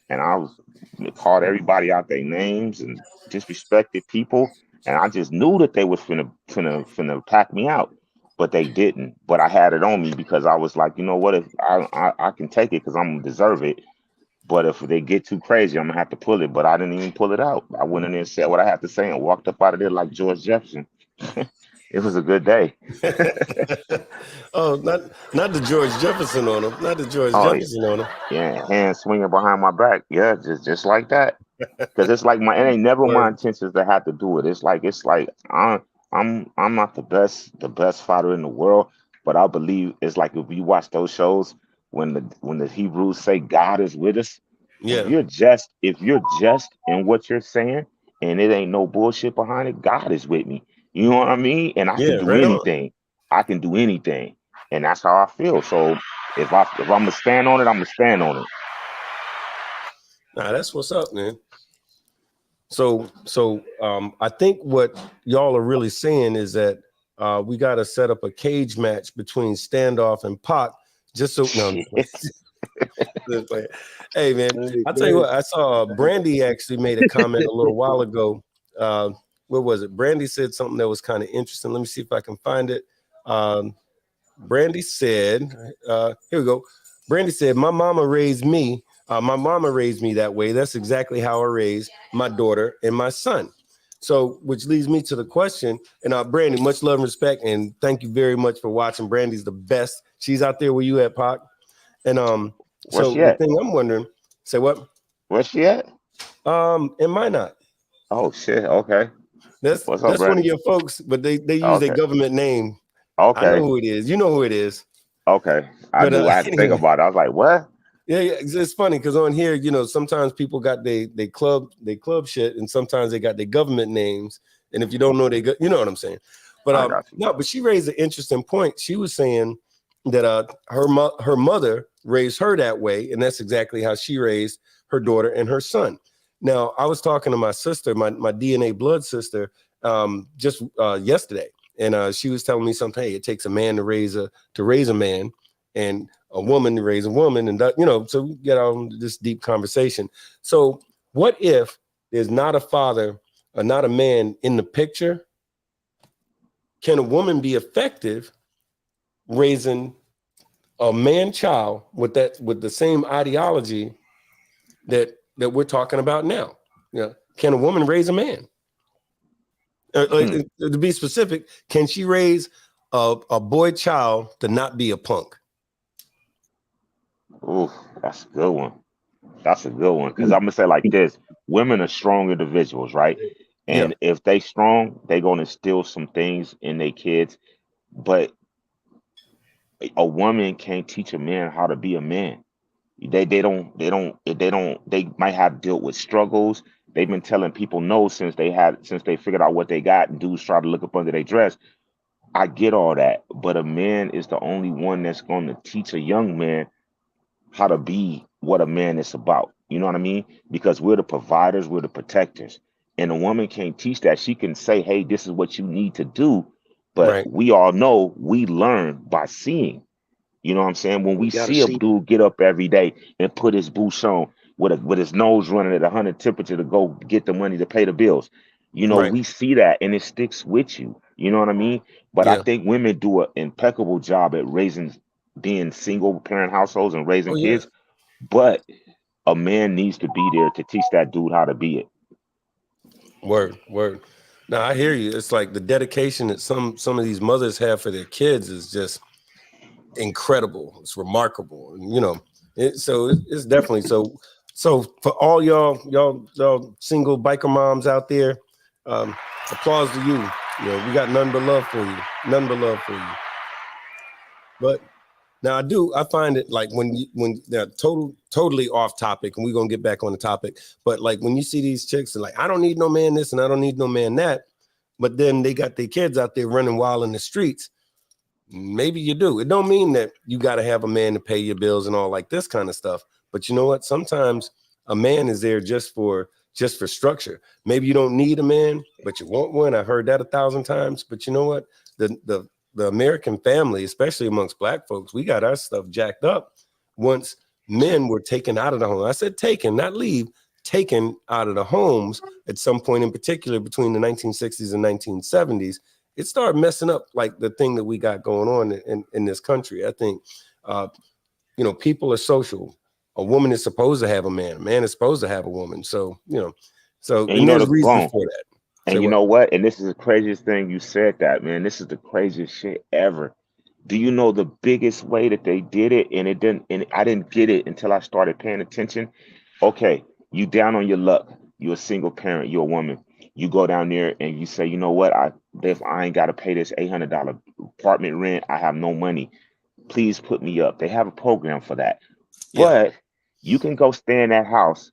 and I was called everybody out their names and disrespected people. And I just knew that they was finna pack me out, but they didn't. But I had it on me because I was like, you know what? If I can take it because I'm gonna deserve it. But if they get too crazy, I'm gonna have to pull it. But I didn't even pull it out. I went in there and said what I had to say and walked up out of there like George Jefferson. It was a good day.
Oh, not the George Jefferson on him. Not the George
Oh
Jefferson on him.
yeah, hands swinging behind my back. Yeah, just like that. Because it's like it ain't never my
Word.
intentions to have to do it. It's like I'm not the best fighter in the world, but I believe it's like if you watch those shows when the Hebrews say God is with us, if
Yeah,
you're just in what you're saying and it ain't no bullshit behind it, God is with me. You know what I mean? And I can
yeah,
do
right on.
anything. I can do anything. And that's how I feel. So if I'm gonna stand on it, I'm gonna stand on it.
Nah, that's what's up, man. So I think what y'all are really saying is that we got to set up a cage match between Standoff and Pac, just so no. Hey man,
Hey,
I'll tell you
man.
what. I saw Brandy actually made a comment a little while ago. Where was it? Brandy said something that was kind of interesting. Let me see if I can find it. Brandy said, here we go. Brandy said, my mama raised me that way. That's exactly how I raised my daughter and my son. So, which leads me to the question, and Brandy, much love and respect, and thank you very much for watching. Brandy's the best. She's out there where you at, Pac. And
Where's
so
she
the
at?
thing I'm wondering, say what?
Where's she at?
Am I not?
Oh shit. Okay.
That's
What's up,
that's one of
Brandy?
your folks, but they use their
Okay.
government name. I know
Okay.
who it is. You know who it is.
Okay. I
But
do. I had to think
anyway.
about it. I was like, what?
Yeah, it's funny because on here, sometimes people got they club shit, and sometimes they got their government names. And if you don't know, you know what I'm saying. But
I got you.
no, but she raised an interesting point. She was saying that her mother raised her that way, and that's exactly how she raised her daughter and her son. Now, I was talking to my sister, my DNA blood sister, just yesterday, and she was telling me something. Hey, it takes a man to raise a man, and a woman to raise a woman, and that, so we get on this deep conversation. So what if there's not a father or not a man in the picture, can a woman be effective raising a man child with the same ideology that we're talking about now? You know, can a woman raise a man? To be specific, can she raise a boy child to not be a punk?
Ooh, that's a good one. That's a good one. Because I'm gonna say like this: women are strong individuals, right?
Yeah.
And if they strong, they gonna instill some things in their kids. But a woman can't teach a man how to be a man. They might have dealt with struggles. They've been telling people no since they figured out what they got, and dudes try to look up under their dress. I get all that, but a man is the only one that's going to teach a young man how to be what a man is about. You know what I mean? Because we're the providers, we're the protectors. And a woman can't teach that. She can say, hey, this is what you need to do. But
Right.
we all know we learn by seeing. You know what I'm saying? When
We
we
gotta
see a
see.
dude get up every day and put his boots on with his nose running at 100 temperature to go get the money to pay the bills,
Right.
we see that and it sticks with you. You know what I mean? But I
Yeah.
think women do an impeccable job at being single parent households and raising
Oh yeah.
kids. But a man needs to be there to teach that dude how to be it.
Word. Now I hear you. It's like the dedication that some of these mothers have for their kids is just incredible. It's remarkable. And it's definitely so. So for all y'all single biker moms out there, applause to you. We got none but love for you. None but love for you. But now I find it like when they're totally off topic, and we're gonna get back on the topic. But like when you see these chicks and like, I don't need no man this and I don't need no man that, but then they got their kids out there running wild in the streets. Maybe you do. It don't mean that you got to have a man to pay your bills and all like this kind of stuff. But you know what? Sometimes a man is there just for structure. Maybe you don't need a man, but you want one. I heard that 1,000 times. But you know what? The American family, especially amongst Black folks, we got our stuff jacked up once men were taken out of the home. I said taken, not leave, taken out of the homes at some point in particular between the 1960s and 1970s. It started messing up like the thing that we got going on in this country. I think, people are social. A woman is supposed to have a man. A man is supposed to have a woman. So,
And
there's
the
reasons
bone.
for that. Say
And you
what?
know what? And this is the craziest thing you said that, man. This is the craziest shit ever. Do you know the biggest way that they did it? And I didn't get it until I started paying attention. Okay, you down on your luck. You're a single parent, you're a woman. You go down there and you say, you know what? If I ain't gotta pay this $800 apartment rent, I have no money. Please put me up. They have a program for that.
Yeah.
But you can go stay in that house,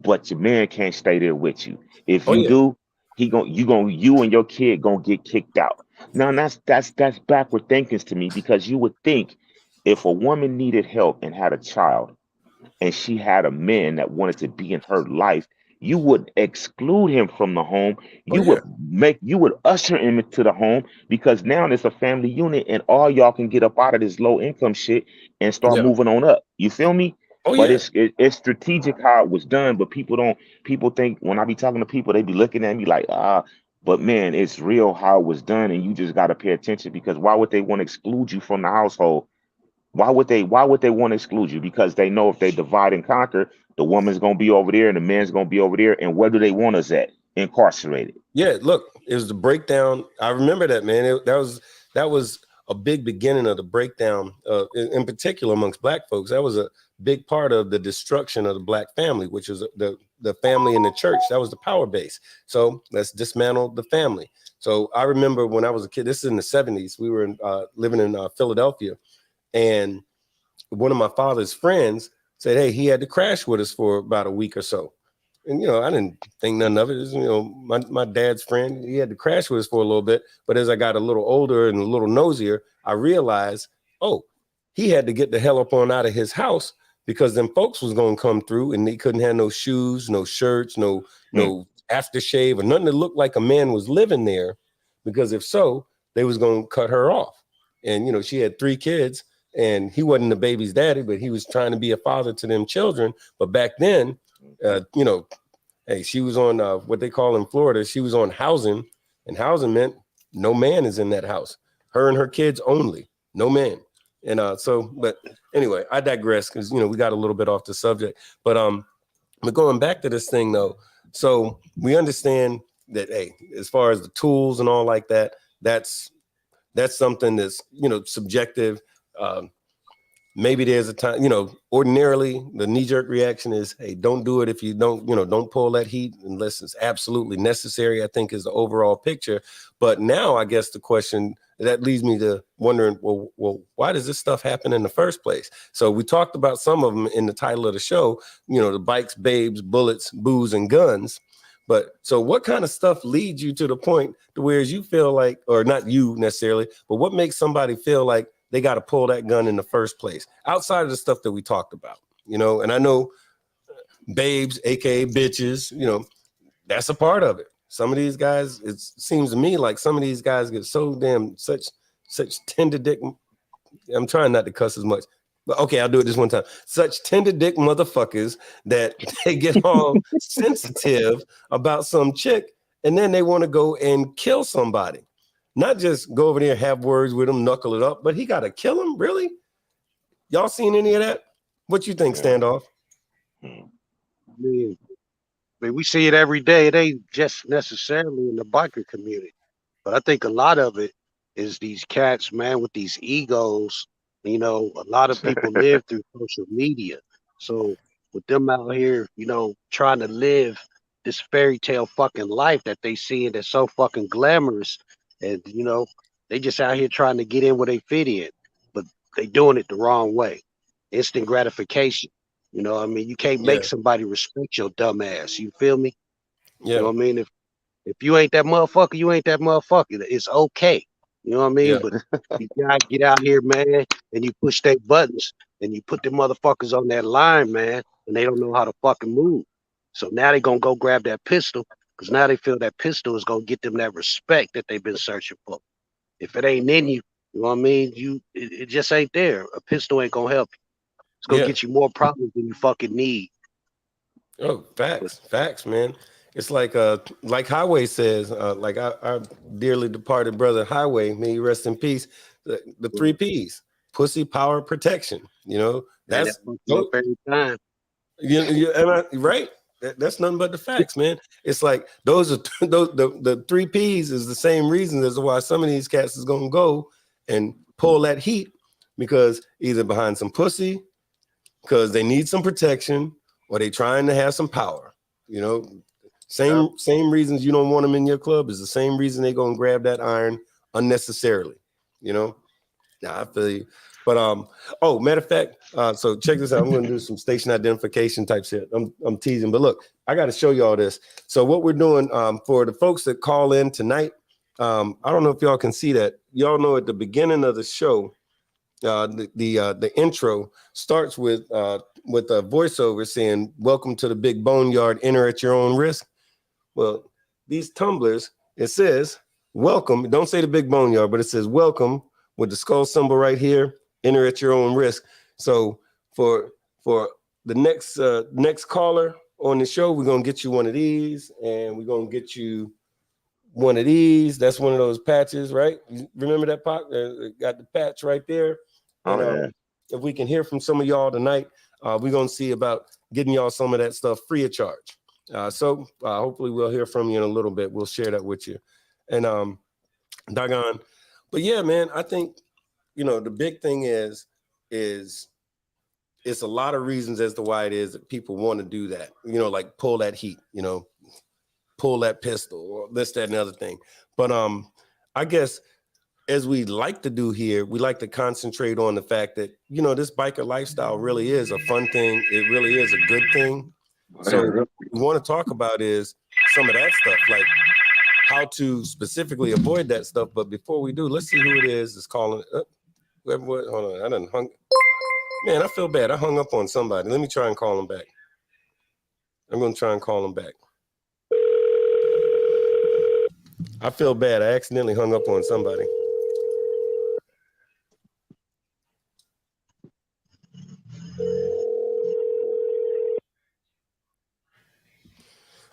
but your man can't stay there with you. If
Oh
you
yeah.
do, you and your kid gonna get kicked out. Now that's backward thinking to me, because you would think if a woman needed help and had a child and she had a man that wanted to be in her life, you would exclude him from the home.
Oh
You
yeah.
would usher him into the home, because now there's a family unit and all y'all can get up out of this low income shit and start
Yeah.
moving on up. You feel me?
Oh
But
yeah.
it's strategic how it was done. But people think, when I be talking to people, they be looking at me like, but man, it's real how it was done, and you just gotta pay attention, because why would they want to exclude you from the household? Why would they want to exclude you? Because they know if they divide and conquer, the woman's gonna be over there and the man's gonna be over there. And where do they want us at? Incarcerated.
Yeah, look, it was the breakdown. I remember that, man. That was a big beginning of the breakdown, in particular amongst Black folks. That was a big part of the destruction of the Black family, which is the family in the church. That was the power base. So let's dismantle the family. So I remember when I was a kid. This is in the 70s. We were living in Philadelphia, and one of my father's friends said, "Hey, he had to crash with us for about a week or so." And I didn't think nothing of it. It was, my dad's friend. He had to crash with us for a little bit. But as I got a little older and a little nosier, I realized, oh, he had to get the hell up on out of his house, because them folks was gonna come through and they couldn't have no shoes, no shirts, no aftershave, or nothing that looked like a man was living there. Because if so, they was gonna cut her off. And she had 3 kids, and he wasn't the baby's daddy, but he was trying to be a father to them children. But back then, Hey, she was on what they call in Florida. She was on housing, and housing meant no man is in that house. Her and her kids only, no man. And but anyway, I digress because we got a little bit off the subject. But going back to this thing though, so we understand that as far as the tools and all like that, that's something that's subjective. Maybe there's a time, ordinarily the knee-jerk reaction is, hey, don't do it if you don't pull that heat unless it's absolutely necessary, I think is the overall picture. But now I guess the question that leads me to wondering, well, why does this stuff happen in the first place? So we talked about some of them in the title of the show, the bikes, babes, bullets, booze, and guns. But so what kind of stuff leads you to the point to where you feel like, or not you necessarily, but what makes somebody feel like they got to pull that gun in the first place, outside of the stuff that we talked about, and I know babes, aka bitches, that's a part of it. Some of these guys, it seems to me like some of these guys get so damn such tender dick. I'm trying not to cuss as much, but okay, I'll do it this one time. Such tender dick motherfuckers that they get all sensitive about some chick, and then they want to go and kill somebody. Not just go over there, have words with him, knuckle it up, but he got to kill him? Really? Y'all seen any of that? What you think, Standoff?
I mean, we see it every day. It ain't just necessarily in the biker community. But I think a lot of it is these cats, man, with these egos. A lot of people live through social media. So with them out here, trying to live this fairy tale fucking life that they see and that's so fucking glamorous. And, they just out here trying to get in where they fit in. But they doing it the wrong way. Instant gratification. You can't make somebody respect your dumb ass. You feel me?
Yeah.
You know what I mean? If you ain't that motherfucker, you ain't that motherfucker. It's okay. You know what I mean?
Yeah.
But you gotta get out here, man, and you push their buttons and you put the motherfuckers on that line, man, and they don't know how to fucking move. So now they gonna go grab that pistol because now they feel that pistol is gonna get them that respect that they've been searching for. If it ain't in you, you know what I mean? It just ain't there. A pistol ain't gonna help you. It's gonna get you more problems than you fucking need.
Oh, facts, man. It's like Highway says, like our dearly departed brother Highway, may he rest in peace. The 3 P's: pussy, power, protection. That's
up every time.
right. That's nothing but the facts, man. It's like those are the 3 P's is the same reason as why some of these cats is gonna go and pull that heat, because either behind some pussy, because they need some protection, or they trying to have some power. Same reasons you don't want them in your club is the same reason they gonna grab that iron unnecessarily. Now I feel you. But matter of fact, so check this out. I'm gonna do some station identification type shit. I'm teasing, but look, I got to show y'all this. So what we're doing for the folks that call in tonight, I don't know if y'all can see that. Y'all know at the beginning of the show, the intro starts with a voiceover saying, "Welcome to the Big BoneYard. Enter at your own risk." Well, these tumblers, it says, "Welcome." Don't say the Big BoneYard, but it says, "Welcome," with the skull symbol right here. Enter at your own risk. So for the next caller on the show, we're gonna get you one of these, and we're gonna get you one of these. That's one of those patches, right? You remember that Pac? Got the patch right there. And if we can hear from some of y'all tonight, we're gonna see about getting y'all some of that stuff free of charge. So hopefully we'll hear from you in a little bit. We'll share that with you. And doggone. But yeah, man, I think the big thing is it's a lot of reasons as to why it is that people want to do that. Like pull that heat, pull that pistol, or this, that, and the other thing. But I guess as we like to do here, we like to concentrate on the fact that, this biker lifestyle really is a fun thing. It really is a good thing. So what we want to talk about is some of that stuff, like how to specifically avoid that stuff. But before we do, let's see who it is calling. Hold on, I done hung. Man, I feel bad. I hung up on somebody. Let me try and call him back. I'm going to try and call him back. I feel bad. I accidentally hung up on somebody.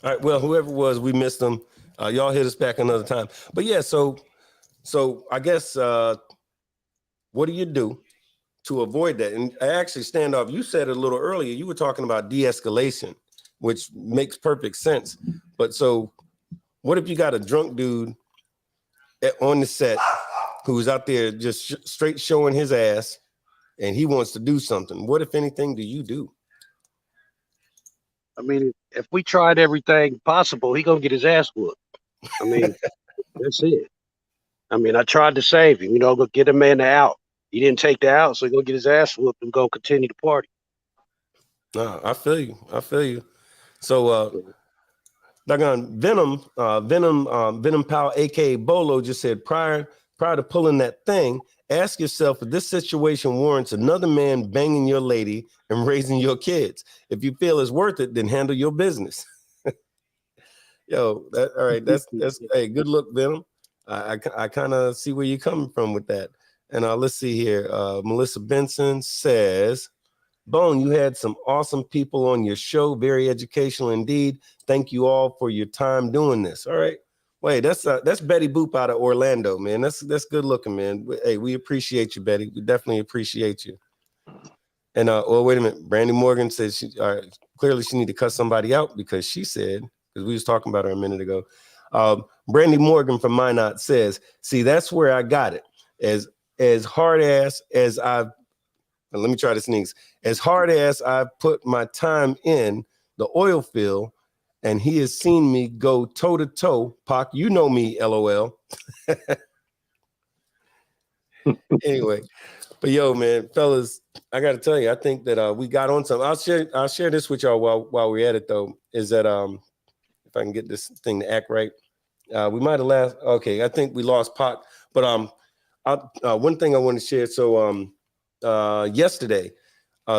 All right. Well, whoever it was, we missed them. Y'all hit us back another time. But yeah, so I guess what do you do to avoid that? And actually, Standoff, you said it a little earlier. You were talking about de-escalation, which makes perfect sense. But so, what if you got a drunk dude on the set who's out there just straight showing his ass, and he wants to do something? What, if anything, do you do?
I mean, if we tried everything possible, he gonna get his ass whooped. I mean, that's it. I mean, I tried to save him, go get a man the out. He didn't take the out, so he gonna get his ass whooped and go continue to party.
No, I feel you. I feel you. So, Venom Pal, aka Bolo, just said prior to pulling that thing, ask yourself if this situation warrants another man banging your lady and raising your kids. If you feel it's worth it, then handle your business. Yo, all right. That's hey, good look, Venom. I kind of see where you're coming from with that. And let's see here. Melissa Benson says, Bone, you had some awesome people on your show. Very educational indeed. Thank you all for your time doing this. All right. Wait, that's Betty Boop out of Orlando, man. That's good looking, man. Hey, we appreciate you, Betty. We definitely appreciate you. And well, wait a minute. Brandy Morgan says clearly she need to cut somebody out because she said, because we was talking about her a minute ago. Brandy Morgan from Minot says, see, that's where I got it. As hard ass as I've, let me try to sneeze. As hard as I've put my time in the oil field, and he has seen me go toe to toe. Pac, you know me, LOL. Anyway, but yo, man, fellas, I got to tell you, I think that we got on something. I'll share this with y'all while we're at it though. Is that if I can get this thing to act right, we might have lost. Okay, I think we lost Pac, but one thing I want to share. So yesterday,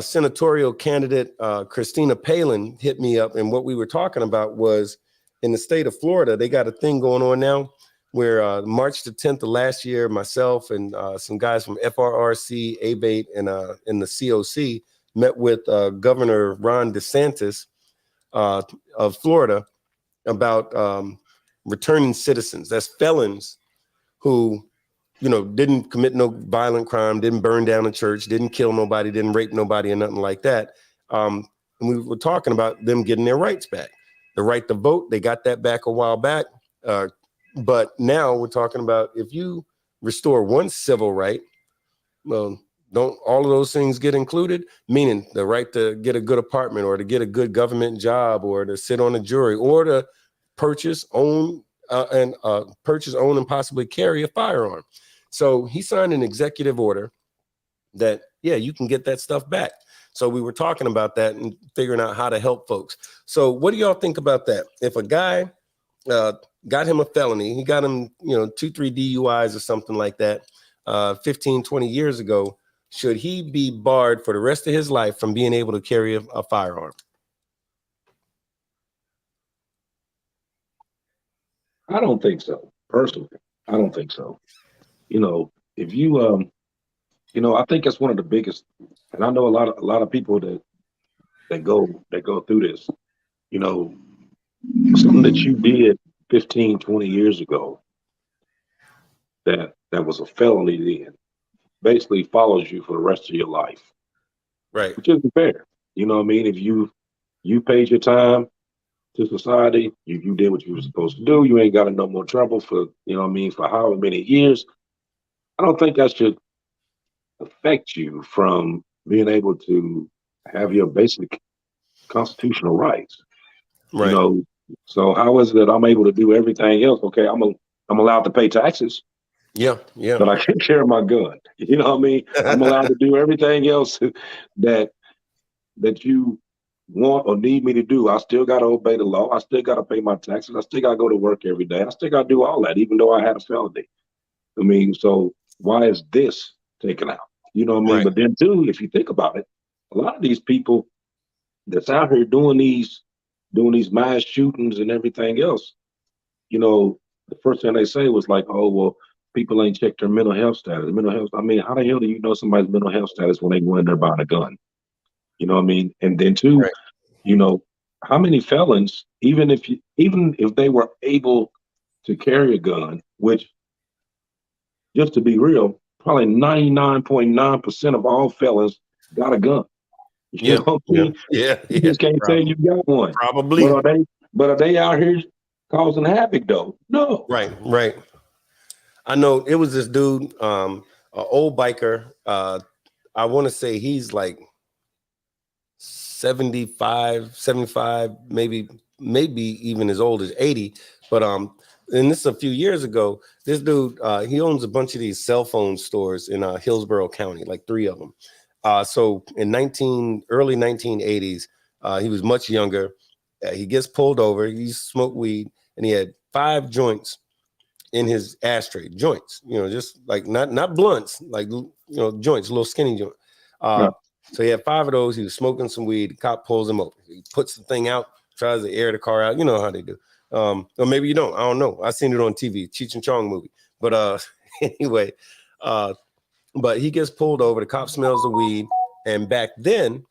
senatorial candidate Christina Palin hit me up, and what we were talking about was in the state of Florida, they got a thing going on now where March the 10th of last year, myself and some guys from FRRC, ABATE, and the COC met with Governor Ron DeSantis of Florida about returning citizens. That's felons who, didn't commit no violent crime, didn't burn down a church, didn't kill nobody, didn't rape nobody, or nothing like that. And we were talking about them getting their rights back. The right to vote, they got that back a while back. But now we're talking about if you restore one civil right, well, don't all of those things get included? Meaning the right to get a good apartment or to get a good government job or to sit on a jury or to purchase, own, and possibly carry a firearm. So he signed an executive order that, yeah, you can get that stuff back. So we were talking about that and figuring out how to help folks. So what do y'all think about that? If a guy got him a felony, he got him, 2-3 DUIs or something like that, 15, 20 years ago, should he be barred for the rest of his life from being able to carry a firearm?
I don't think so. Personally, I don't think so. If you, I think it's one of the biggest, and I know a lot of people that go through this, something that you did 15, 20 years ago that was a felony then basically follows you for the rest of your life.
Right.
Which isn't fair. You know what I mean? If you paid your time to society, you did what you were supposed to do, you ain't got in no more trouble for, for however many years. I don't think that should affect you from being able to have your basic constitutional rights.
Right.
So how is it that I'm able to do everything else? Okay, I'm allowed to pay taxes.
Yeah.
But I can't carry my gun. You know what I mean? I'm allowed to do everything else that you want or need me to do. I still got to obey the law. I still got to pay my taxes. I still got to go to work every day. I still got to do all that, even though I had a felony. I mean, so why is this taken out? You know what I mean?
Right.
But then too, if you think about it, a lot of these people that's out here doing these mass shootings and everything else, the first thing they say was like, oh, well, people ain't checked their mental health status. I mean, how the hell do you know somebody's mental health status when they go in there buying a gun? You know what I mean? And then too,
right.
how many felons, even if they were able to carry a gun, which, just to be real, probably 99.9% of all felons got a gun. You
Yeah,
know what I
yeah,
mean?
yeah,
You
yeah.
just can't say you got one.
Probably.
But are they out here causing havoc though? No.
Right, right. I know it was this dude, an old biker. I want to say he's like 75, 75, maybe even as old as 80. But and this is a few years ago. This dude, he owns a bunch of these cell phone stores in Hillsborough County, like 3 of them. So in early 1980s, he was much younger. He gets pulled over. He smoked weed, and he had 5 joints in his ashtray. Joints, just like not blunts, like joints, little skinny joint.
Yeah.
So he had 5 of those. He was smoking some weed. The cop pulls him over. He puts the thing out, tries to air the car out. You know how they do. Or maybe you don't. I don't know. I seen it on TV, Cheech and Chong movie. But anyway, but he gets pulled over. The cop smells the weed. And back then,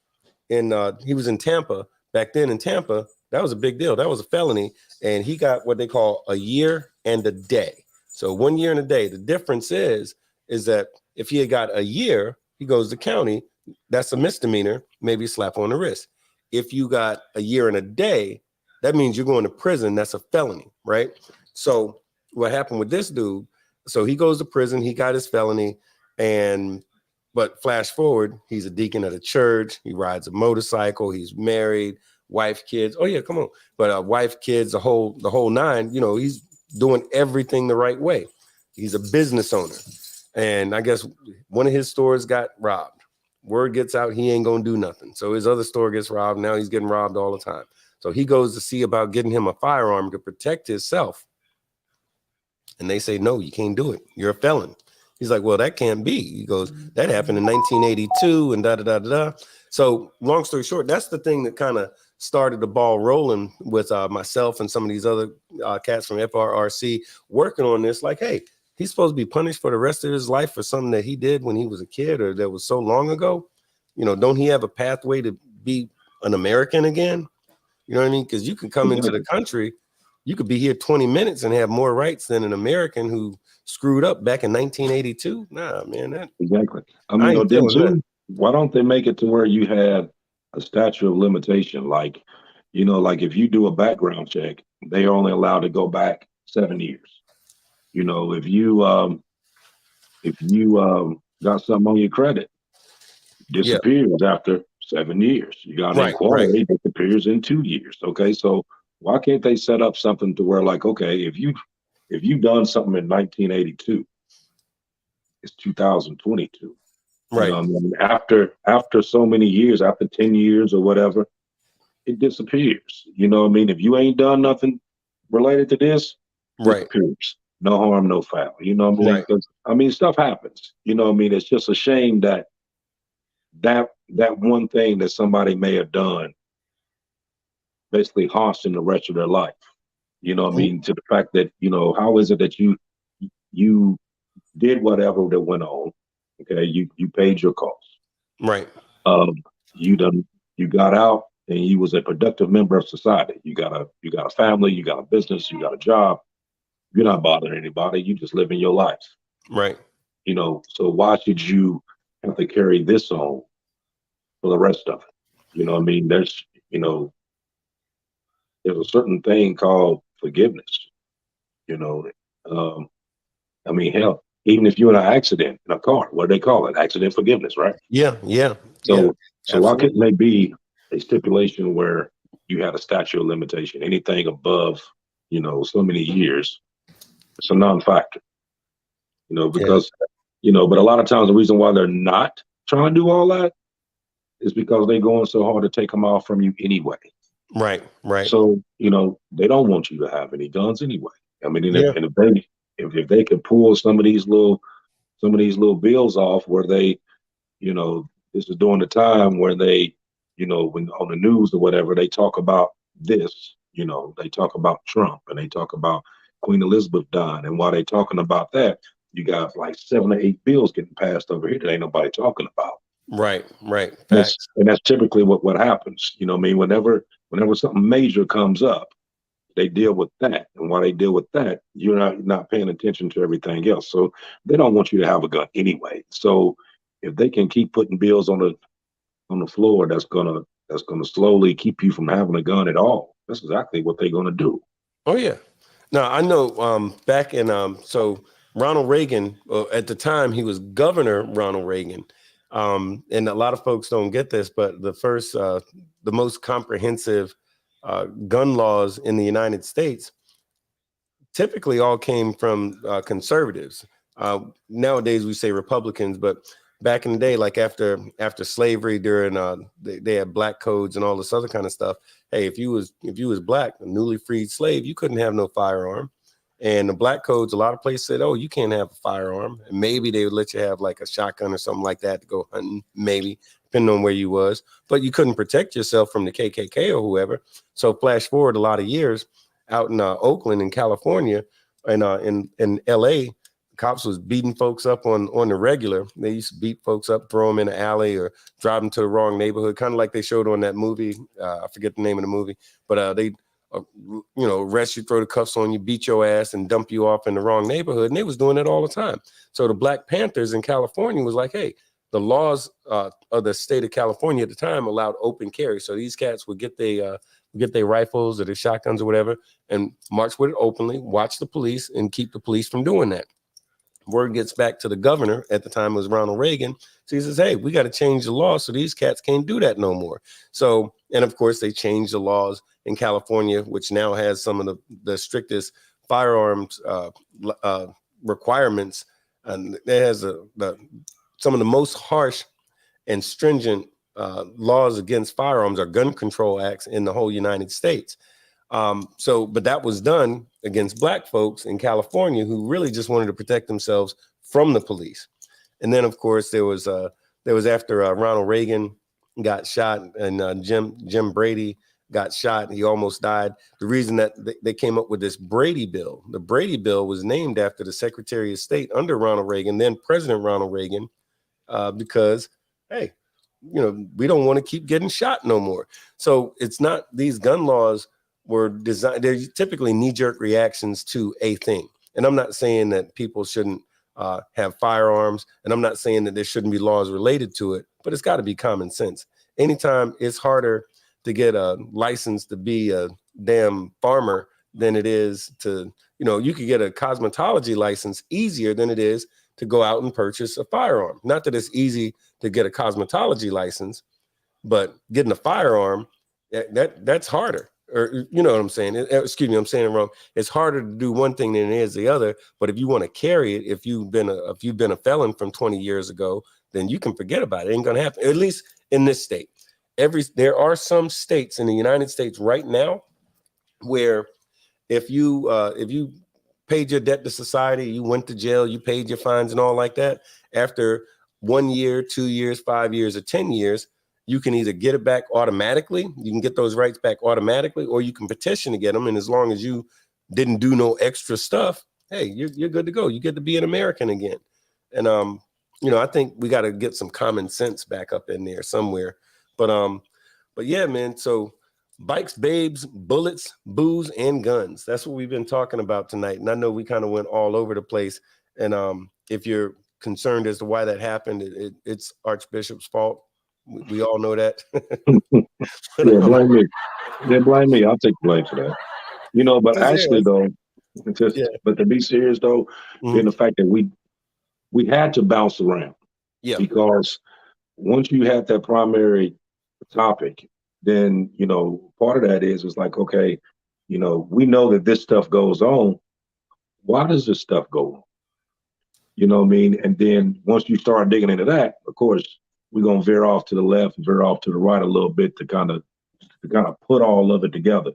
he was in Tampa. Back then in Tampa, that was a big deal. That was a felony. And he got what they call a year and a day. So 1 year and a day. The difference is that if he had got a year, he goes to county. That's a misdemeanor, maybe a slap on the wrist. If you got a year and a day, that means you're going to prison. That's a felony, right? So what happened with this dude? So he goes to prison. He got his felony, but flash forward, he's a deacon at a church. He rides a motorcycle. He's married, wife, kids. Oh yeah, come on. But wife, kids, the whole nine. He's doing everything the right way. He's a business owner, and I guess one of his stores got robbed. Word gets out, he ain't gonna do nothing. So his other store gets robbed. Now he's getting robbed all the time. So he goes to see about getting him a firearm to protect himself. And they say, no, you can't do it. You're a felon. He's like, well, that can't be. He goes, that happened in 1982 and da-da-da-da-da. So long story short, that's the thing that kind of started the ball rolling with myself and some of these other cats from FRRC working on this. Like, hey, he's supposed to be punished for the rest of his life for something that he did when he was a kid or that was so long ago. Don't he have a pathway to be an American again? You know what I mean? Because you can come into the country, you could be here 20 minutes and have more rights than an American who screwed up back in 1982. Nah, man.
Exactly. I mean, then too, why don't they make it to where you have a statute of limitation? Like, like if you do a background check, they are only allowed to go back 7 years. If you got something on your credit, disappears after 7 years. You got an inquiry, disappears in 2 years. Okay, so why can't they set up something to where, like, okay, if you've done something in 1982, it's 2022.
Right.
I mean, after so many years, after 10 years or whatever, it disappears. You know what I mean? If you ain't done nothing related to this, disappears. No harm, no foul. You know what I mean? Because I mean, stuff happens. You know what I mean? It's just a shame that one thing that somebody may have done basically haunts them the rest of their life. You know what I mean? To the fact that, how is it that you did whatever that went on? Okay, you paid your costs.
Right.
You got out and you was a productive member of society. You got a family, you got a business, you got a job. You're not bothering anybody. You just living your life.
Right.
So why should you have to carry this on for the rest of it? You know what I mean? There's a certain thing called forgiveness. I mean, hell, even if you're in an accident in a car, what do they call it? Accident forgiveness, right?
Yeah.
So why couldn't they be a stipulation where you had a statute of limitation? Anything above, so many years, it's a non-factor. Because but a lot of times the reason why they're not trying to do all that is because they're going so hard to take them off from you anyway.
Right.
So they don't want you to have any guns anyway. I mean, if they could pull some of these little bills off where they, this is during the time where they, when on the news or whatever, they talk about this, they talk about Trump and they talk about Queen Elizabeth dying. And while they talking about that, you got like 7 or 8 bills getting passed over here that ain't nobody talking about.
Right.
That's
Facts.
and that's typically what happens. You know what I mean? Whenever something major comes up, they deal with that. And while they deal with that, you're not paying attention to everything else. So they don't want you to have a gun anyway. So if they can keep putting bills on the floor, that's gonna slowly keep you from having a gun at all. That's exactly what they're gonna do.
Oh yeah. Now I know back in so Ronald Reagan, at the time he was Governor Ronald Reagan. And a lot of folks don't get this, but the most comprehensive gun laws in the United States typically all came from conservatives. Nowadays we say Republicans, but back in the day, like after slavery, during they had black codes and all this other kind of stuff. Hey, if you was black, a newly freed slave, you couldn't have no firearm. And the black codes, a lot of places said, oh, you can't have a firearm. And maybe they would let you have like a shotgun or something like that to go hunting, maybe, depending on where you was. But you couldn't protect yourself from the KKK or whoever. So flash forward a lot of years, out in Oakland in California, and in LA, cops was beating folks up on the regular. They used to beat folks up, throw them in an alley, or drive them to the wrong neighborhood, kind of like they showed on that movie. I forget the name of the movie, but they arrest you, throw the cuffs on you, beat your ass, and dump you off in the wrong neighborhood. And they was doing it all the time. So the Black Panthers in California was like, hey, the laws of the state of California at the time allowed open carry. So these cats would get their rifles or their shotguns or whatever and march with it openly, watch the police, and keep the police from doing that. Word gets back to the governor at the time, it was Ronald Reagan. So he says, hey, we got to change the law so these cats can't do that no more. So, and of course, they changed the laws in California, which now has some of the strictest firearms requirements. And it has some of the most harsh and stringent laws against firearms are gun control acts in the whole United States. But that was done against black folks in California who really just wanted to protect themselves from the police. And then, of course, there was after Ronald Reagan got shot and Jim Brady got shot, he almost died. The reason that they came up with this Brady bill, the Brady bill was named after the Secretary of State under Ronald Reagan, then President Ronald Reagan, because, hey, we don't want to keep getting shot no more. So it's not, these gun laws were designed, they're typically knee-jerk reactions to a thing. And I'm not saying that people shouldn't have firearms, and I'm not saying that there shouldn't be laws related to it, but it's got to be common sense. Anytime it's harder to get a license to be a damn farmer than it is to, you could get a cosmetology license easier than it is to go out and purchase a firearm. Not that it's easy to get a cosmetology license, but getting a firearm, that's harder. Or you know what I'm saying? Excuse me, I'm saying it wrong. It's harder to do one thing than it is the other. But if you want to carry it, if you've been a felon from 20 years ago, then you can forget about it. It ain't gonna happen. At least in this state. There are some states in the United States right now where if you paid your debt to society, you went to jail, you paid your fines and all like that, after 1 year, 2 years, 5 years, or 10 years, you can either get it back automatically, you can get those rights back automatically, or you can petition to get them. And as long as you didn't do no extra stuff, hey, you're good to go. You get to be an American again. And I think we got to get some common sense back up in there somewhere. But yeah, man. So bikes, babes, bullets, booze, and guns. That's what we've been talking about tonight. And I know we kind of went all over the place. And if you're concerned as to why that happened, it's Archbishop's fault. We all know that.
Yeah, blame me. Yeah, blame me. I'll take blame for that. But actually, though, but to be serious, though, being the fact that we had to bounce around.
Yeah.
Because once you have that primary topic, then, part of that is like, okay, we know that this stuff goes on. Why does this stuff go on? You know what I mean? And then once you start digging into that, of course, we're going to veer off to the left, veer off to the right a little bit to kind of put all of it together.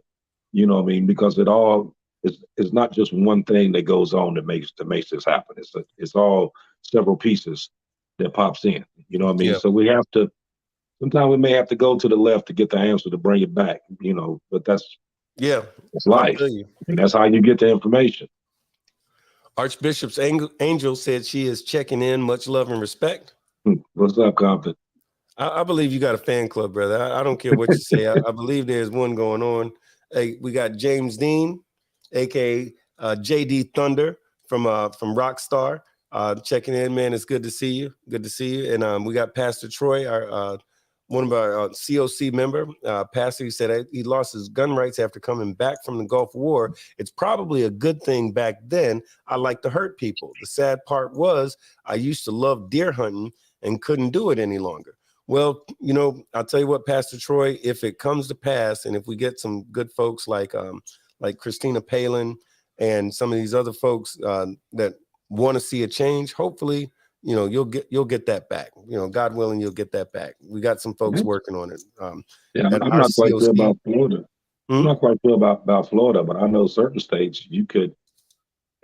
You know what I mean? Because it's not just one thing that goes on that makes this happen. It's all several pieces that pops in. You know what I mean? Yeah. So sometimes we may have to go to the left to get the answer to bring it back, but that's life. And that's how you get the information.
Archbishop's Angel said she is checking in. Much love and respect.
What's up, Compton?
I believe you got a fan club, brother. I don't care what you say. I believe there's one going on. Hey, we got James Dean, aka JD Thunder from Rockstar, checking in, man. It's good to see you. Good to see you. And we got Pastor Troy, our one of our COC member, pastor. He said he lost his gun rights after coming back from the Gulf War. It's probably a good thing back then. I like to hurt people. The sad part was I used to love deer hunting and couldn't do it any longer. Well, you know, I'll tell you what, Pastor Troy, if it comes to pass, and if we get some good folks like Christina Palin and some of these other folks that want to see a change, hopefully, you know, you'll get that back. You know, God willing, you'll get that back. We got some folks working on it.
Yeah, I'm not quite sure about Florida. I'm not quite sure about Florida, but I know certain states you could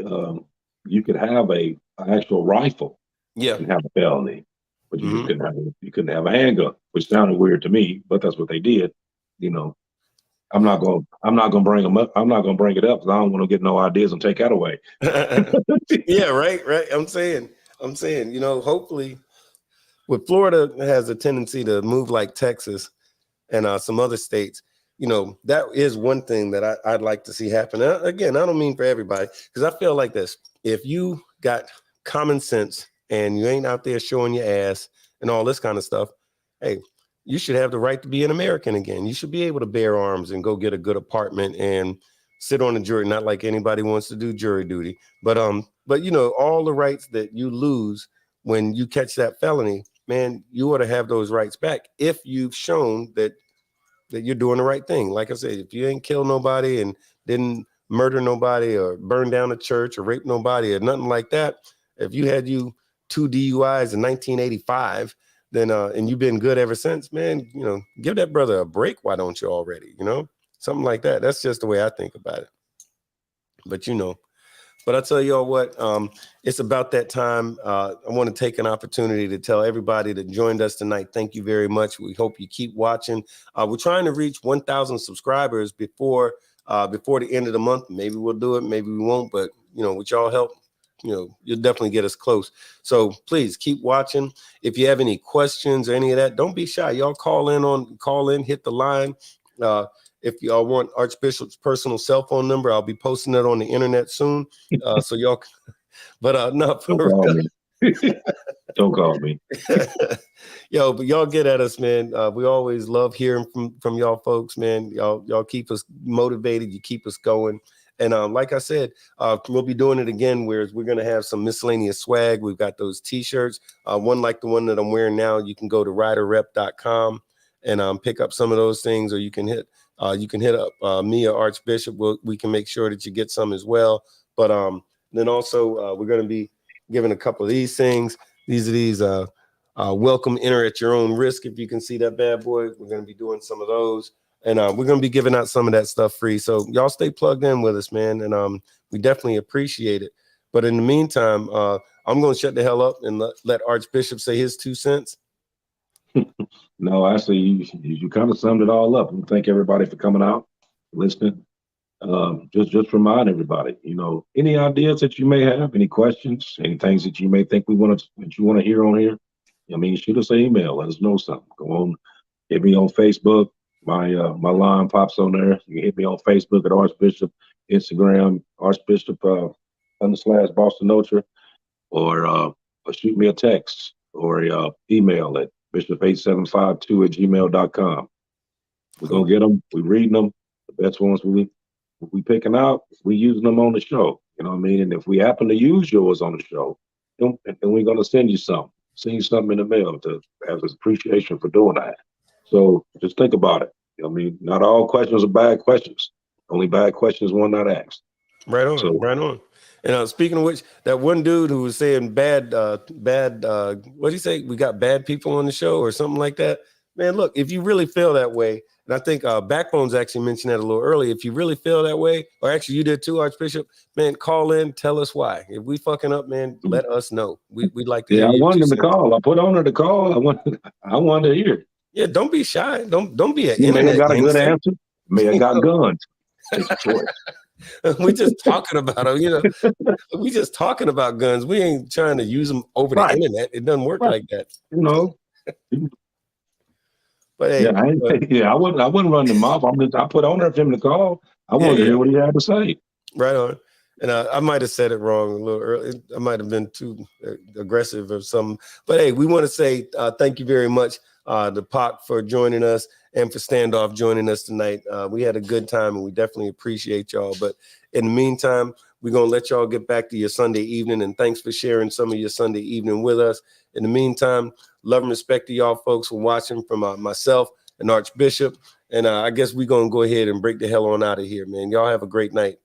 have an actual rifle and have a felony. But you just couldn't have a handgun, which sounded weird to me, but that's what they did. You know, I'm not gonna bring them up. I'm not gonna bring it up because I don't want to get no ideas and take that away.
Yeah, right. I'm saying, you know, hopefully, with Florida has a tendency to move like Texas and some other states. You know, that is one thing that I'd like to see happen. Again, I don't mean for everybody, because I feel like this: if you got common sense and you ain't out there showing your ass and all this kind of stuff, hey, you should have the right to be an American again. You should be able to bear arms and go get a good apartment and sit on a jury. Not like anybody wants to do jury duty, but you know, all the rights that you lose when you catch that felony, man, you ought to have those rights back if you've shown that you're doing the right thing. Like I said, if you ain't killed nobody and didn't murder nobody or burn down a church or rape nobody or nothing like that, if you had 2 DUIs in 1985, then and you've been good ever since, man, you know, give that brother a break. Why don't you already? You know, something like that. That's just the way I think about it. But you know, but I tell y'all what, it's about that time. I want to take an opportunity to tell everybody that joined us tonight, thank you very much. We hope you keep watching. We're trying to reach 1,000 subscribers before the end of the month. Maybe we'll do it, maybe we won't. But you know, with y'all help, you know, you'll definitely get us close. So please keep watching. If you have any questions or any of that, don't be shy. Y'all call in, hit the line. If y'all want Archbishop's personal cell phone number, I'll be posting it on the internet soon. So y'all, but no,
Don't call me. Don't call me.
Yo, but y'all get at us, man. We always love hearing from y'all folks, man. Y'all keep us motivated. You keep us going. And like I said, we'll be doing it again, where we're going to have some miscellaneous swag. We've got those T-shirts, one like the one that I'm wearing now. You can go to riderrep.com and pick up some of those things, or you can hit up me or Archbishop. We can make sure that you get some as well. But then also we're going to be giving a couple of these things. These are these welcome, enter at your own risk. If you can see that bad boy, we're going to be doing some of those. And we're going to be giving out some of that stuff free. So y'all stay plugged in with us, man. And we definitely appreciate it. But in the meantime, I'm going to shut the hell up and let Archbishop say his 2 cents.
No, actually, you kind of summed it all up. And thank everybody for coming out, listening. Just remind everybody, you know, any ideas that you may have, any questions, any things that you may think you want to hear on here. I mean, shoot us an email. Let us know something. Go on, hit me on Facebook. My line pops on there. You can hit me on Facebook at Archbishop, Instagram, Archbishop / Boston Notre, or shoot me a text or email at bishop8752@gmail.com. We're gonna get them. We reading them. The best ones we picking out. We using them on the show. You know what I mean? And if we happen to use yours on the show, then we're gonna send you something. Send you something in the mail as an appreciation for doing that. So just think about it. You know what I mean? Not all questions are bad questions. Only bad questions one not asked.
Right on, so, right on. And speaking of which, that one dude who was saying bad, what did he say? We got bad people on the show or something like that. Man, look, if you really feel that way, and I think Backbone's actually mentioned that a little early. If you really feel that way, or actually you did too, Archbishop, man, call in, tell us why. If we fucking up, man, let us know. We'd like to hear
I
you.
wanted him to call. I put on her to call. I wanted to hear.
Yeah, don't be shy. Don't be an
he
internet.
May have got a good
gangster.
answer. May have got guns. It's a choice.
We just talking about them, you know. We just talking about guns. We ain't trying to use them over the internet. It doesn't work like that.
You know,
But hey,
I wouldn't run them off. I put on there for him to call. I wanted to hear what he had to say.
Right on. And I might have said it wrong a little early. I might have been too aggressive or something. But hey, we want to say thank you very much to Pac for joining us and for Standoff joining us tonight. We had a good time and we definitely appreciate y'all. But in the meantime, we're going to let y'all get back to your Sunday evening. And thanks for sharing some of your Sunday evening with us. In the meantime, love and respect to y'all folks for watching from myself and Archbishop. And I guess we're going to go ahead and break the hell on out of here, man. Y'all have a great night.